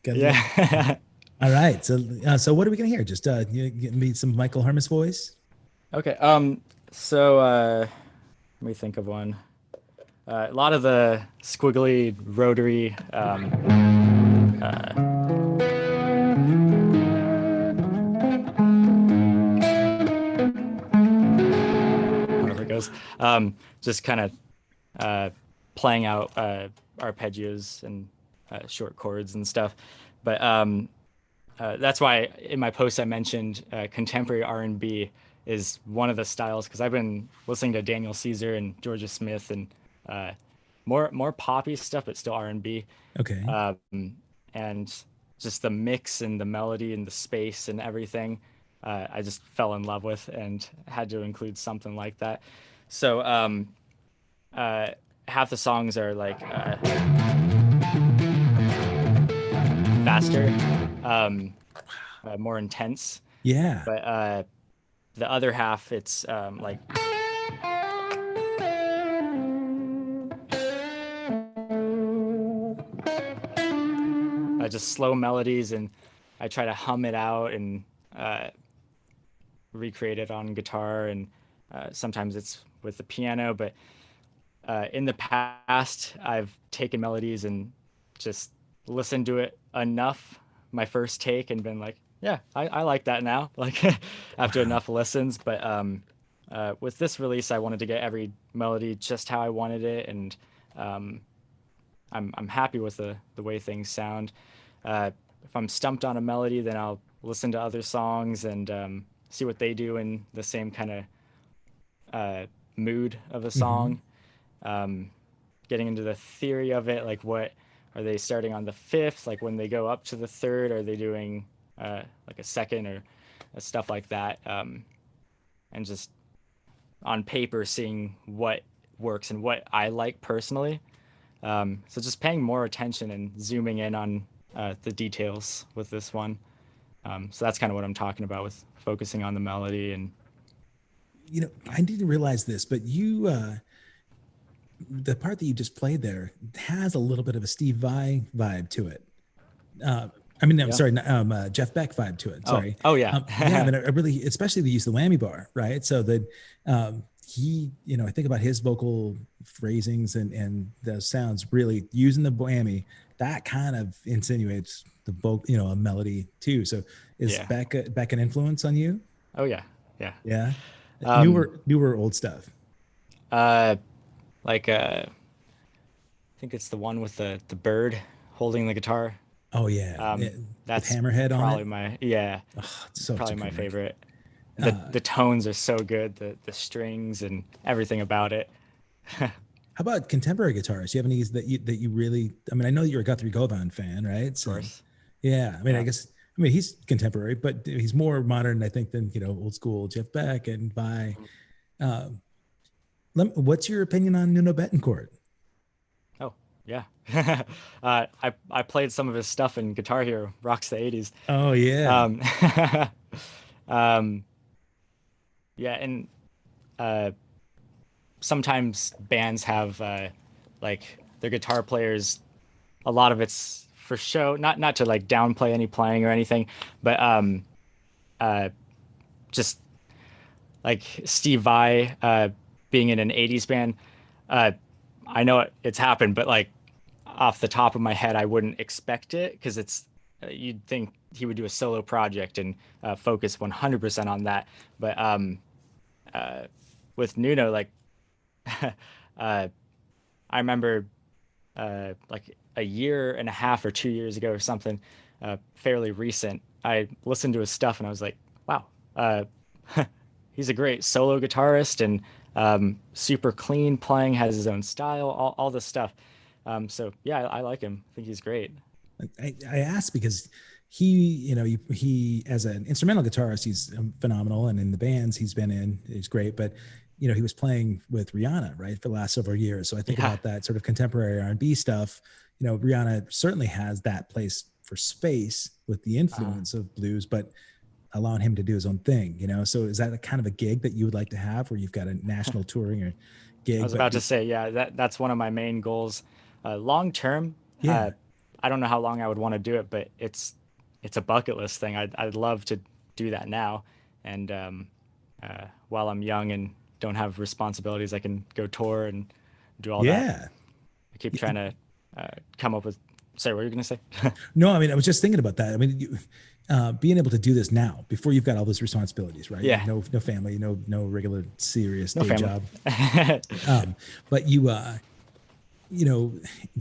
Gotta Yeah. All right. So what are we gonna hear? Just give me some Michael Hermes voice. Okay. So let me think of one. A lot of the squiggly rotary. However it goes. Just kind of playing out arpeggios and short chords and stuff. But that's why in my post I mentioned contemporary R&B is one of the styles because I've been listening to Daniel Caesar and Georgia Smith and more poppy stuff, but still R&B. Okay. And just the mix and the melody and the space and everything, I just fell in love with and had to include something like that. So uh, half the songs are like faster, more intense, Yeah. but the other half it's like just slow melodies, and I try to hum it out and recreate it on guitar, and sometimes it's with the piano. But in the past, I've taken melodies and just listened to it enough, my first take, and been like, yeah, I like that now, like after Wow. enough listens. But with this release, I wanted to get every melody just how I wanted it, and um, I'm happy with the way things sound. If I'm stumped on a melody, then I'll listen to other songs and see what they do in the same kind of mood of a Hmm. song. getting into the theory of it, like what are they starting on the fifth? Like when they go up to the third, are they doing like a second or stuff like that? And just on paper, seeing what works and what I like personally. So just paying more attention and zooming in on the details with this one. So that's kind of what I'm talking about with focusing on the melody and I didn't realize this, but the part that you just played there has a little bit of a Steve Vai vibe to it. Uh, I'm yeah. sorry, Jeff Beck vibe to it. Sorry. Oh yeah. Yeah. I really, especially the use of the whammy bar, right? So that he, I think about his vocal phrasings and the sounds really using the whammy. That kind of insinuates the vocal, a melody too. So is Yeah. Beck an influence on you? Oh yeah. Yeah. Yeah. Um, Newer old stuff. uh, like I think it's the one with the bird holding the guitar. Oh yeah. With That's Hammerhead on probably it. it's It's such a probably my good record. favorite. The tones are so good, the strings and everything about it. How about contemporary guitarists? You have any that you really? I mean, I know you're a Guthrie Govan fan, right? Of So, course. yeah. I mean, Yeah. he's contemporary, but he's more modern, I think, than old school Jeff Beck and Vai. Um, what's your opinion on Nuno Bettencourt? Oh, yeah. I played some of his stuff in Guitar Hero, rocks the 80s. Oh yeah, Um, um, yeah, and uh, sometimes bands have like their guitar players. A lot of it's for show, not to like downplay any playing or anything, but uh, just like Steve Vai being in an 80s band. Uh, I know it's happened, but like off the top of my head, I wouldn't expect it because you'd think he would do a solo project and focus 100% on that. But uh, with Nuno, like uh, I remember like a year and a half or 2 years ago or something, fairly recent, I listened to his stuff and I was like, wow, uh, he's a great solo guitarist and super clean playing, has his own style, all this stuff. So yeah, I like him. I think he's great. I asked because he as an instrumental guitarist, he's phenomenal, and in the bands he's been in, he's great. But he was playing with Rihanna, right, for the last several years. So I think Yeah. about that sort of contemporary R&B stuff. Rihanna certainly has that place for space with the influence of blues, but allowing him to do his own thing. So is that a kind of a gig that you would like to have, where you've got a national touring or I gig? was about to say, yeah, that's one of my main goals. Long term, Yeah, I don't know how long I would want to do it, but it's a bucket list thing. I'd love to do that now, and while I'm young and don't have responsibilities, I can go tour and do all that. yeah. I keep trying to come up with. Sorry, what were you gonna say? No, I mean, I was just thinking about that. I mean, being able to do this now before you've got all those responsibilities, right? Yeah, No family, no regular serious no day family. job. But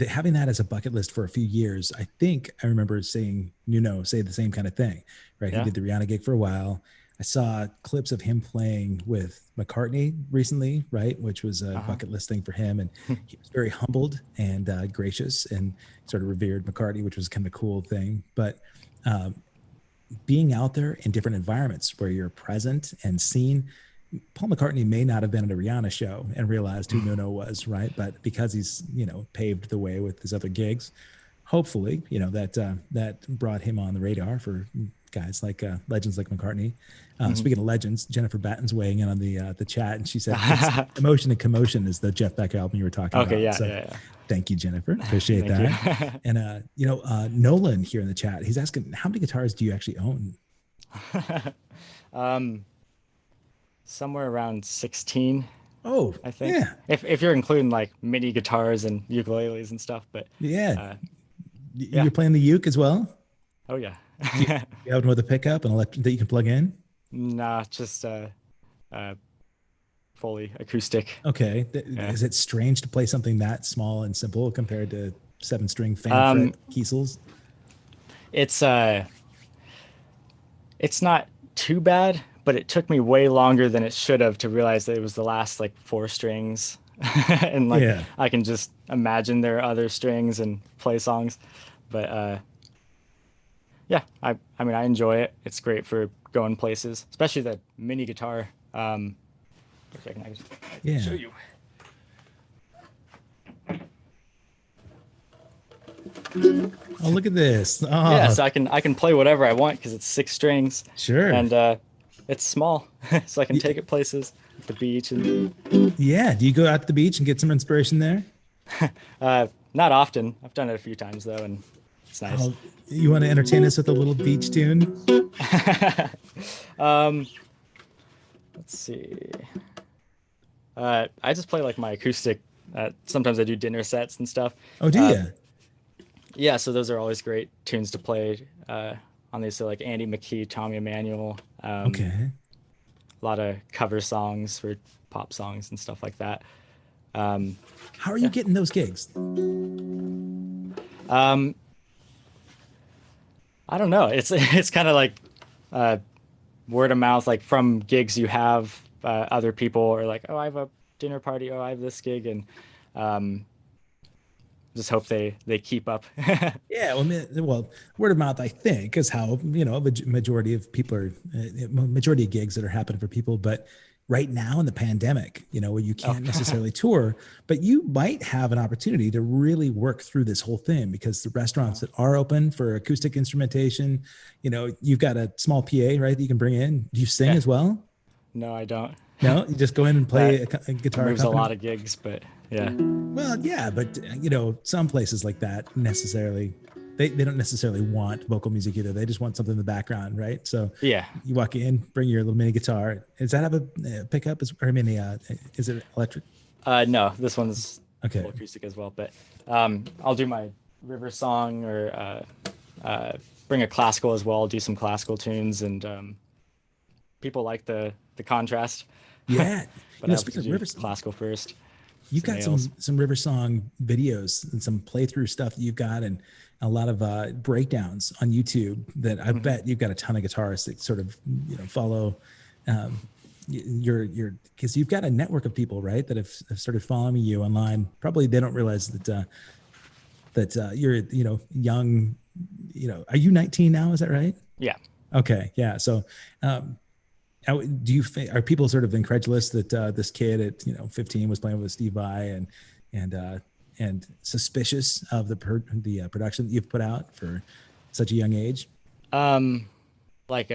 having that as a bucket list for a few years, I think I remember seeing Nuno say the same kind of thing, right? He Yeah. did the Rihanna gig for a while. I saw clips of him playing with McCartney recently, right? Which was a Uh-huh. bucket list thing for him. And he was very humbled and gracious and sort of revered McCartney, which was kind of a cool thing. But um, being out there in different environments where you're present and seen, Paul McCartney may not have been at a Rihanna show and realized who Nuno was, right? But because he's, paved the way with his other gigs, hopefully, that brought him on the radar for guys like legends like McCartney. Mhm. Speaking of legends, Jennifer Batten's weighing in on the chat, and she said it's Emotion and Commotion is the Jeff Beck album you were talking Okay, about. yeah, So yeah, thank you, Jennifer. Appreciate Thank you. that. And Nolan here in the chat, he's asking, how many guitars do you actually own? um, Somewhere around 16, Oh, I think. yeah, If you're including like mini guitars and ukuleles and stuff, but yeah. uh, yeah. You're playing the uke as well. Oh yeah. Do you have one with a pickup and electric that you can plug in? Nah, just uh, fully acoustic. Okay. Yeah. Is it strange to play something that small and simple compared to 7-string fan fret Um, Kiesels? it's it's not too bad, but it took me way longer than it should have to realize that it was the last like four strings. and like Yeah. I can just imagine there are other strings and play songs. But yeah, I mean I enjoy it. It's great for going places, especially the mini guitar. If I can show Yeah. you. Oh, look at this. Yeah, Oh, so I can play whatever I want because it's six strings, sure. and it's small, so I can Y- take it places, at the beach, and Yeah. Do you go out to the beach and get some inspiration there? not often. I've done it a few times though, and it's nice. Oh, you want to entertain us with a little beach tune? Let's see. I just play like my acoustic. Sometimes I do dinner sets and stuff. Oh, do Uh, you? yeah, so those are always great tunes to play on these. So like Andy McKee, Tommy Emmanuel, Okay. a lot of cover songs for pop songs and stuff like that. Um, How are you yeah. getting those gigs? Um, I don't know. It's it's kind of like uh, word of mouth, like from gigs you have. Other people are like, "Oh, I have a dinner party. Oh, I have this gig," and um, just hope they keep up. Yeah, well, word of mouth, I think, is how a majority of people are, majority of gigs that are happening for people. But right now in the pandemic, where you Oh, can't necessarily tour, but you might have an opportunity to really work through this whole thing because the restaurants that are open for acoustic instrumentation, you've got a small PA, right, that you can bring in. Do you sing yeah. as well? No, I don't. No, you just go in and play That a guitar removes a accompaniment. lot of gigs, but yeah. Well, yeah, but some places like that necessarily they don't necessarily want vocal music either. They just want something in the background, right? So Yeah. you walk in, bring your little mini guitar. Does that have a pickup? Is it electric? No, this one's Okay. full acoustic as well, but I'll do my river song or bring a classical as well, do some classical tunes, and people like the contrast, Yeah. but I have Speaking to of do rivers, classical first. you've Some got nails. some River Song videos and some playthrough stuff that you've got, and a lot of breakdowns on YouTube that I Hmm. bet you've got a ton of guitarists that sort of follow um, your because you've got a network of people, right, that have started following you online. Probably they don't realize that you're young. Are you 19 now? Is that right? Yeah. Okay, yeah. So um, are people sort of incredulous that this kid at 15 was playing with Steve Vai and uh, and suspicious of the production that you've put out for such a young age? Um, like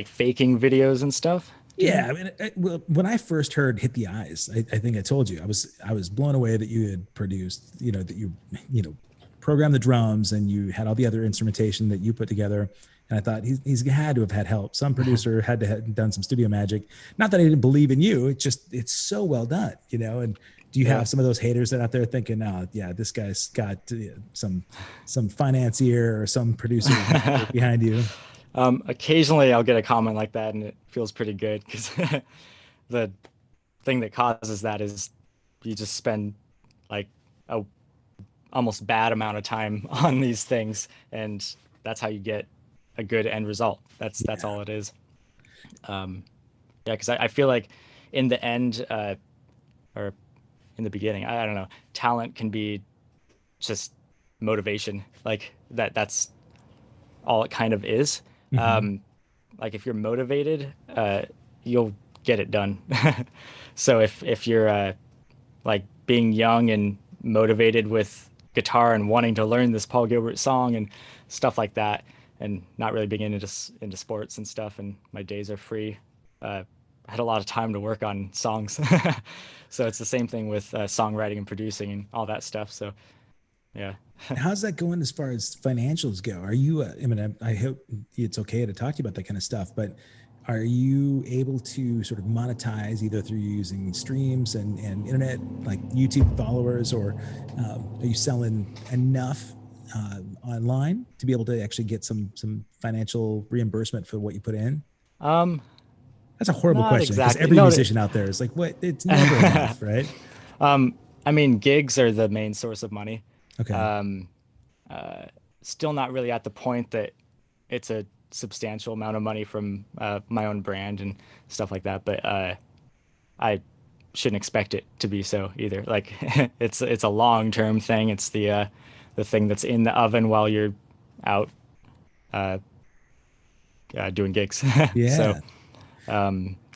faking videos and stuff. Do you Yeah, mean? I mean, well, when I first heard "Hit the Eyes," I think I told you I was blown away that you had produced, that you know programmed the drums and you had all the other instrumentation that you put together. And I thought he's had to have had help. Some producer had to have done some studio magic. Not that I didn't believe in you. It's so well done. And do you Yeah. have some of those haters that out there thinking, oh yeah, this guy's got some financier or some producer network behind you? Occasionally I'll get a comment like that, and it feels pretty good because the thing that causes that is you just spend like a almost bad amount of time on these things, and that's how you get a good end result. That's Yeah. all it is. Yeah, because I feel like in the end, or in the beginning, I don't know, talent can be just motivation. Like that's all it kind of is. Mm-hmm. Like if you're motivated, you'll get it done. So if you're like being young and motivated with guitar and wanting to learn this Paul Gilbert song and stuff like that, and not really being into sports and stuff, and my days are free. I had a lot of time to work on songs, so it's the same thing with songwriting and producing and all that stuff. So yeah. How's that going as far as financials go? Are you, I mean, I hope it's okay to talk to you about that kind of stuff, but are you able to sort of monetize either through using streams and internet, like YouTube followers, or are you selling enough online to be able to actually get some financial reimbursement for what you put in? Um, That's a horrible Not question because exactly. every No. musician out there is like, what? It's never enough, right? I mean, gigs are the main source of money. Okay. Um, Still not really at the point that it's a substantial amount of money from my own brand and stuff like that. But I shouldn't expect it to be so either. Like it's a long-term thing. It's the thing that's in the oven while you're out uh, doing gigs. So Yeah.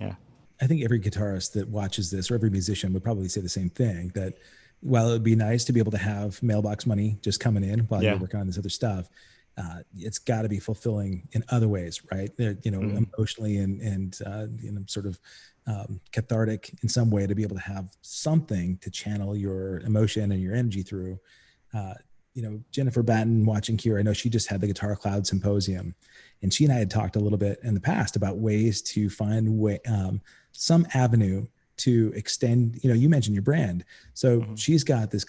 yeah. I think every guitarist that watches this, or every musician, would probably say the same thing, that while it would be nice to be able to have mailbox money just coming in while you're Yeah. working on this other stuff, it's got to be fulfilling in other ways, right? Mhm. Emotionally and sort of cathartic in some way, to be able to have something to channel your emotion and your energy through. Uh, Jennifer Batten, watching here, I know she just had the Guitar Cloud Symposium, and she and I had talked a little bit in the past about ways to find some avenue to extend. You mentioned your brand, so Mhm. she's got this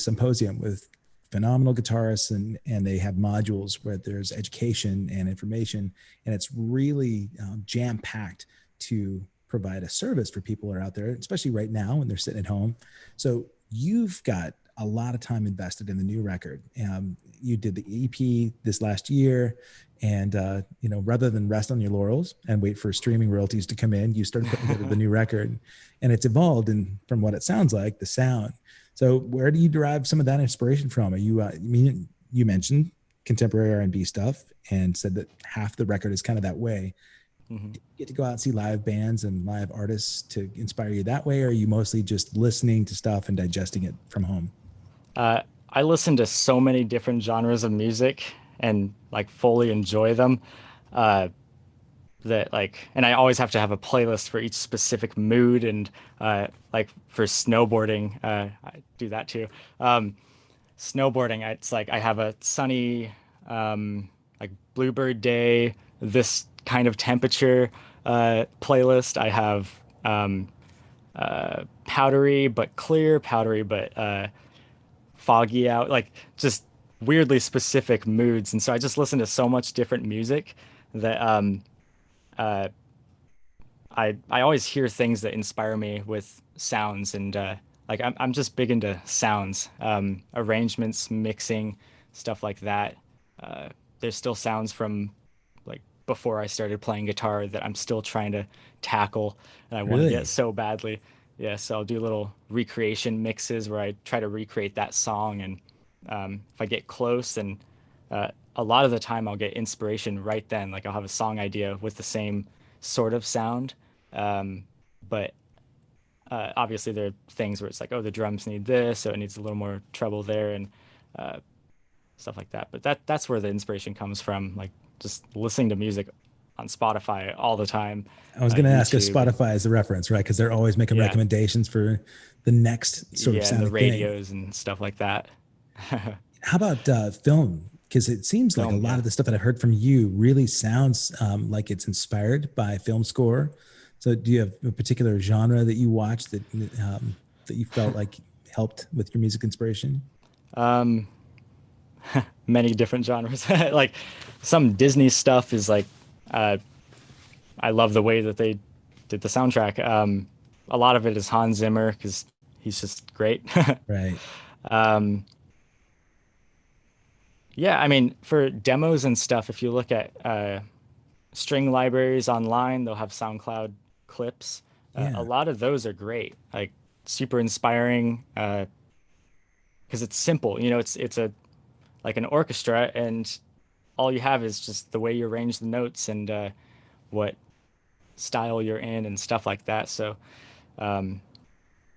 symposium with phenomenal guitarists, and they have modules where there's education and information, and it's really jam packed to provide a service for people who are out there, especially right now when they're sitting at home. So you've got a lot of time invested in the new record. You did the EP this last year, and rather than rest on your laurels and wait for streaming royalties to come in, you started putting together the new record, and it's evolved. And from what it sounds like, the sound. So where do you derive some of that inspiration from? Are you, you mentioned contemporary R&B stuff and said that half the record is kind of that way. Mhm. Do you get to go out and see live bands and live artists to inspire you that way? Or are you mostly just listening to stuff and digesting it from home? Uh, I listen to so many different genres of music and like fully enjoy them. Uh, that like, and I always have to have a playlist for each specific mood. And like for snowboarding, I do that too. Um, Snowboarding, it's like I have a sunny, like bluebird day, this kind of temperature playlist. I have powdery but clear, powdery but foggy out, like just weirdly specific moods. And so I just listen to so much different music that I always hear things that inspire me with sounds. And like I'm just big into sounds, arrangements, mixing, stuff like that. Uh, there's still sounds from like before I started playing guitar that I'm still trying to tackle, and I want to get Really? so badly. Yeah, so I'll do little recreation mixes where I try to recreate that song, and if I get close, and a lot of the time I'll get inspiration right then. Like I'll have a song idea with the same sort of sound, um, but obviously there are things where it's like, oh, the drums need this, so it needs a little more treble there, and uh, stuff like that. But that's where the inspiration comes from, like just listening to music on Spotify all the time, I was going to ask if YouTube, and Spotify is the reference, right? Because they're always making yeah, recommendations for the next sort of yeah, and the sounding thing. radios and stuff like that. How about film? Because it seems like a Film, lot yeah. of the stuff that I've heard from you really sounds like it's inspired by film score. So, do you have a particular genre that you watch that you felt like helped with your music inspiration? Um, Many different genres. Like some Disney stuff is like, uh, I love the way that they did the soundtrack. A lot of it is Hans Zimmer because he's just great. Right. Um, yeah, I mean, for demos and stuff, if you look at string libraries online, they'll have SoundCloud clips. A Yeah. lot of those are great, like super inspiring, because it's simple. It's a like an orchestra, and all you have is just the way you arrange the notes and what style you're in and stuff like that. So um,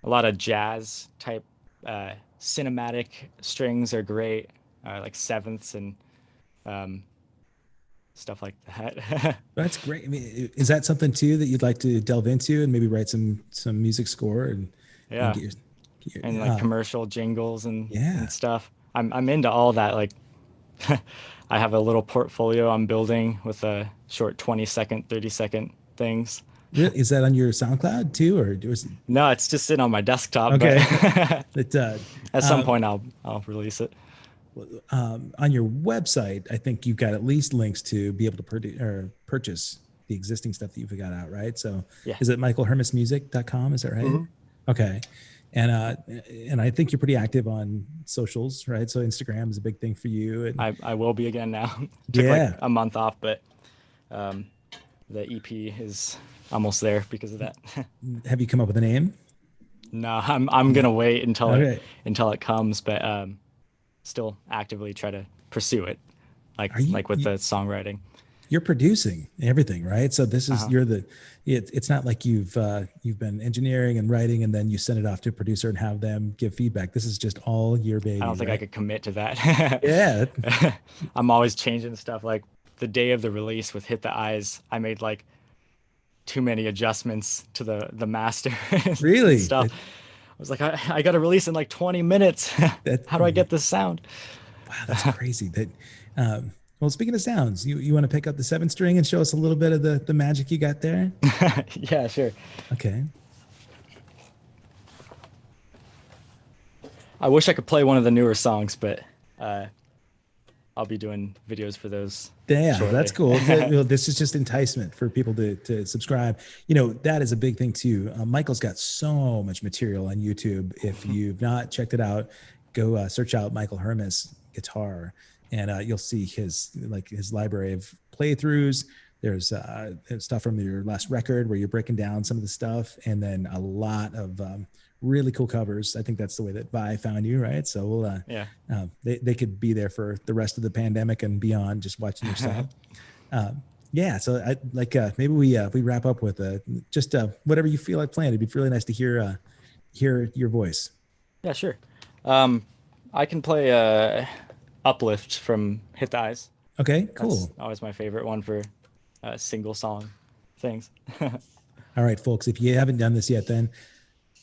a lot of jazz type cinematic strings are great, like sevenths and um, stuff like that. That's great. I mean, is that something too that you'd like to delve into and maybe write some music score and Yeah, get and your like commercial jingles and yeah. stuff. I'm into all that. Like I have a little portfolio I'm building with a short 20-second, 30-second things. Really? Is that on your SoundCloud too, or was it, No, it's just sitting on my desktop, but okay? But at some um, point I'll release it. on your website, I think you've got at least links to be able to purchase the existing stuff that you've got out, right? So Yeah. is it michaelhermesmusic.com? Is that right? Okay. And I think you're pretty active on socials, right? So Instagram is a big thing for you. And I will be again now. Took like yeah, a month off, but um, the EP is almost there because of that. Have you come up with a name? No, I'm No. gonna wait Okay. until it comes, but still actively try to pursue it, Are you, like with the songwriting. you're producing everything, right? So this is Uh-huh. you're the it's not like you've been engineering and writing and then you send it off to a producer and have them give feedback. This is just all your I baby, don't think I right? could commit to that. Yeah. I'm always changing stuff. Like the day of the release with Hit the Eyes, I made like too many adjustments to the master and Really? stuff. I was like, I got to release in like 20 minutes. That How do I get this sound? wow, that's crazy. Well, speaking of sounds, you want to pick up the seven string and show us a little bit of the magic you got there? Yeah, sure. Okay. I wish I could play one of the newer songs, but uh, I'll be doing videos for those Yeah, that's shortly. cool. This is just enticement for people to subscribe. That is a big thing too. Michael's got so much material on YouTube. If you've not checked it out, go search out Michael Hermes guitar, and you'll see his library of playthroughs. There's stuff from your last record where you're breaking down some of the stuff, and then a lot of really cool covers. I think that's the way that Vi found you, right? So Yeah. they could be there for the rest of the pandemic and beyond, just watching your stuff. Yeah, so I like maybe we wrap up with just whatever you feel like playing. It'd be really nice to hear your voice. Yeah, sure. Um, I can play Uplift from Hit the Eyes. Okay, That's cool. always my favorite one for single song things. All right, folks, if you haven't done this yet, then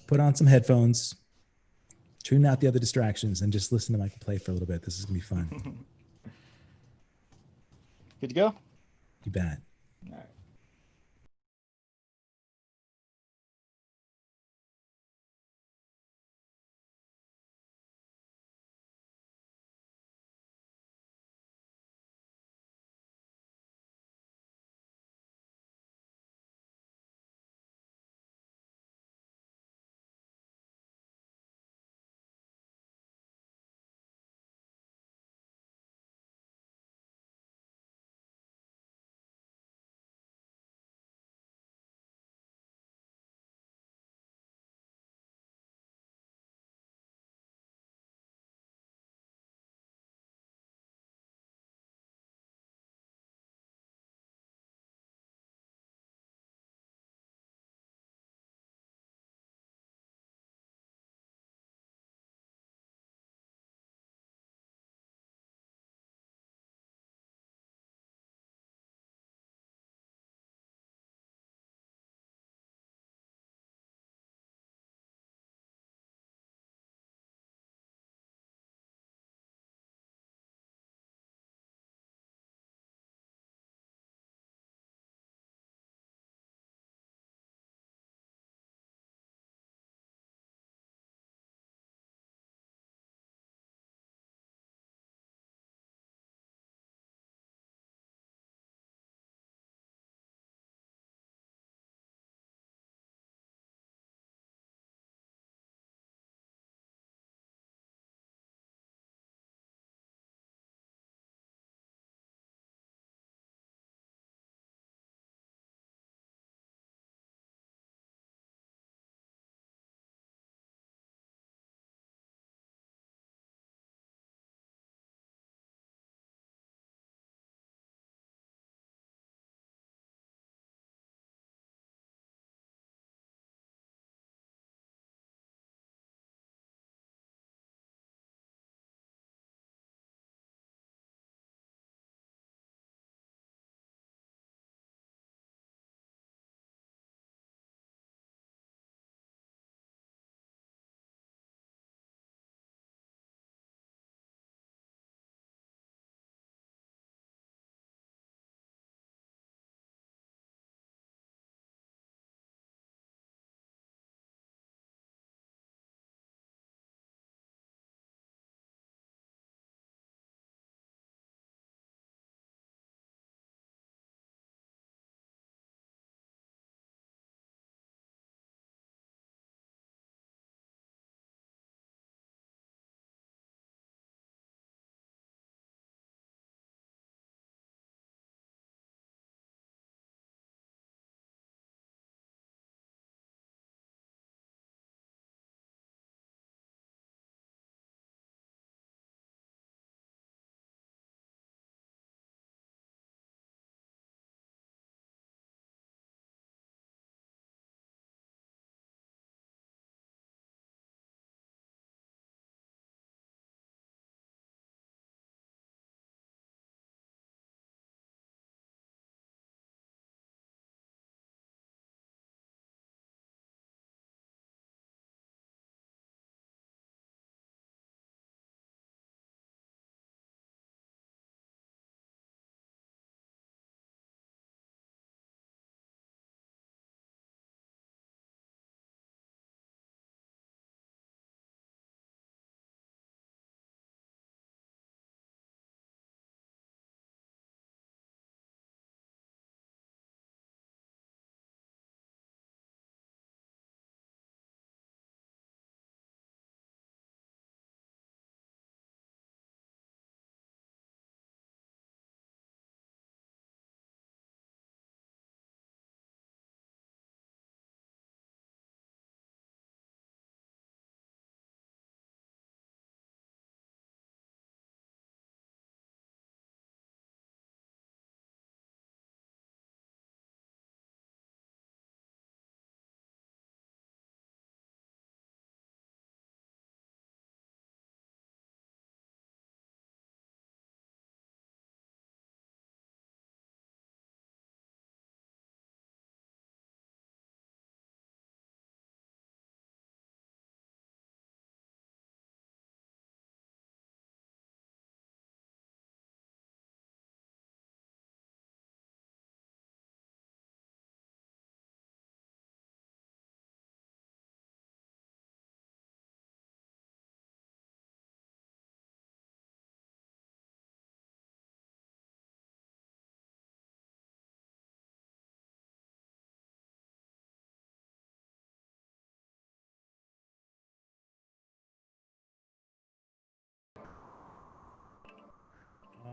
put on some headphones, tune out the other distractions, and just listen to Michael play for a little bit. This is gonna be fun. Good to go? You bet. All right.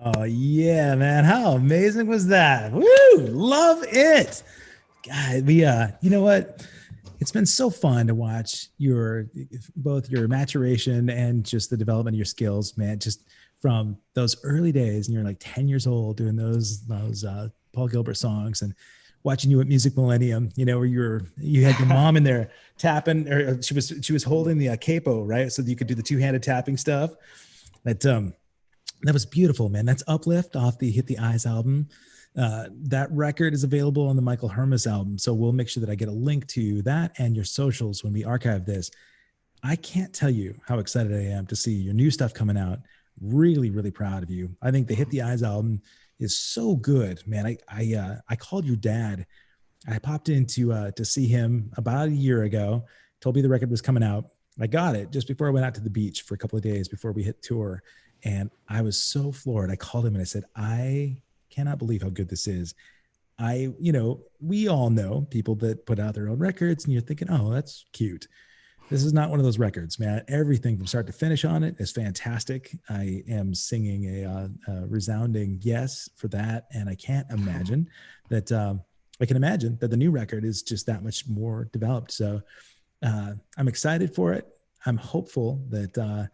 Oh yeah, man. How amazing was that? Woo! Love it. God, you know what? It's been so fun to watch your both your maturation and just the development of your skills, man. Just from those early days, and you're like 10 years old doing those Paul Gilbert songs, and watching you at Music Millennium, where you had your mom in there tapping, or she was holding the capo, right? So that you could do the two-handed tapping stuff. That was beautiful, man. That's Uplift off the Hit the Eyes album. That record is available on the Michael Hermes album. So we'll make sure that I get a link to that and your socials when we archive this. I can't tell you how excited I am to see your new stuff coming out. Really, really proud of you. I think the Hit the Eyes album is so good, man. I called your dad. I popped in to see him about a year ago. Told me the record was coming out. I got it just before I went out to the beach for a couple of days before we hit tour, and I was so floored. I called him and I said, I cannot believe how good this is. We all know people that put out their own records, and you're thinking, oh, that's cute. This is not one of those records, man. Everything from start to finish on it is fantastic. I am singing a resounding yes for that, and I can't imagine that. I can imagine that the new record is just that much more developed. So I'm excited for it. I'm hopeful that the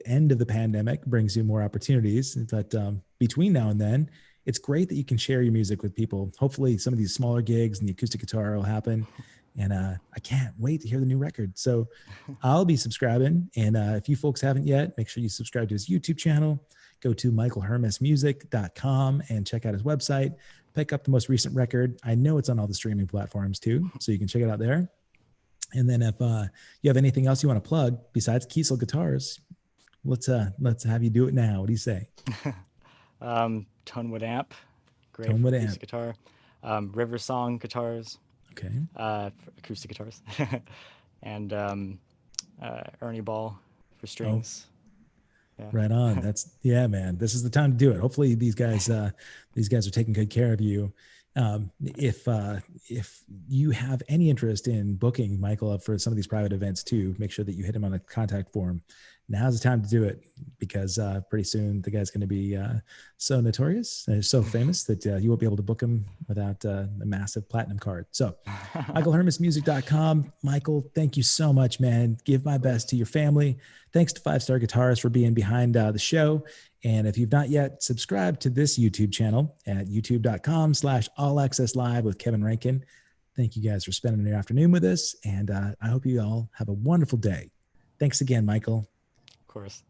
end of the pandemic brings you more opportunities. But between now and then, it's great that you can share your music with people. Hopefully, some of these smaller gigs and the acoustic guitar will happen. And I can't wait to hear the new record. So I'll be subscribing. And if you folks haven't yet, make sure you subscribe to his YouTube channel. Go to michaelhermesmusic.com and check out his website. Pick up the most recent record. I know it's on all the streaming platforms too, so you can check it out there. And then if you have anything else you want to plug besides Kiesel Guitars, let's have you do it now. What do you say? Tonewood amp, great Tonewood for amp. acoustic guitar. River Song guitars. Okay. Acoustic guitars. And Ernie Ball for strings. Yeah. Right on. Man. This is the time to do it. Hopefully these guys are taking good care of you. If you have any interest in booking Michael up for some of these private events too, make sure that you hit him on a contact form. Now's the time to do it, because pretty soon the guy's going to be so notorious and so famous that you won't be able to book him without a massive platinum card. So michaelhermesmusic.com. Michael, thank you so much, man. Give my best to your family. Thanks to 5-Star Guitarist for being behind the show. And if you've not yet subscribed to this YouTube channel at youtube.com/allaccesslive with Kevin Rankin, thank you guys for spending your afternoon with us. And I hope you all have a wonderful day. Thanks again, Michael. Of course.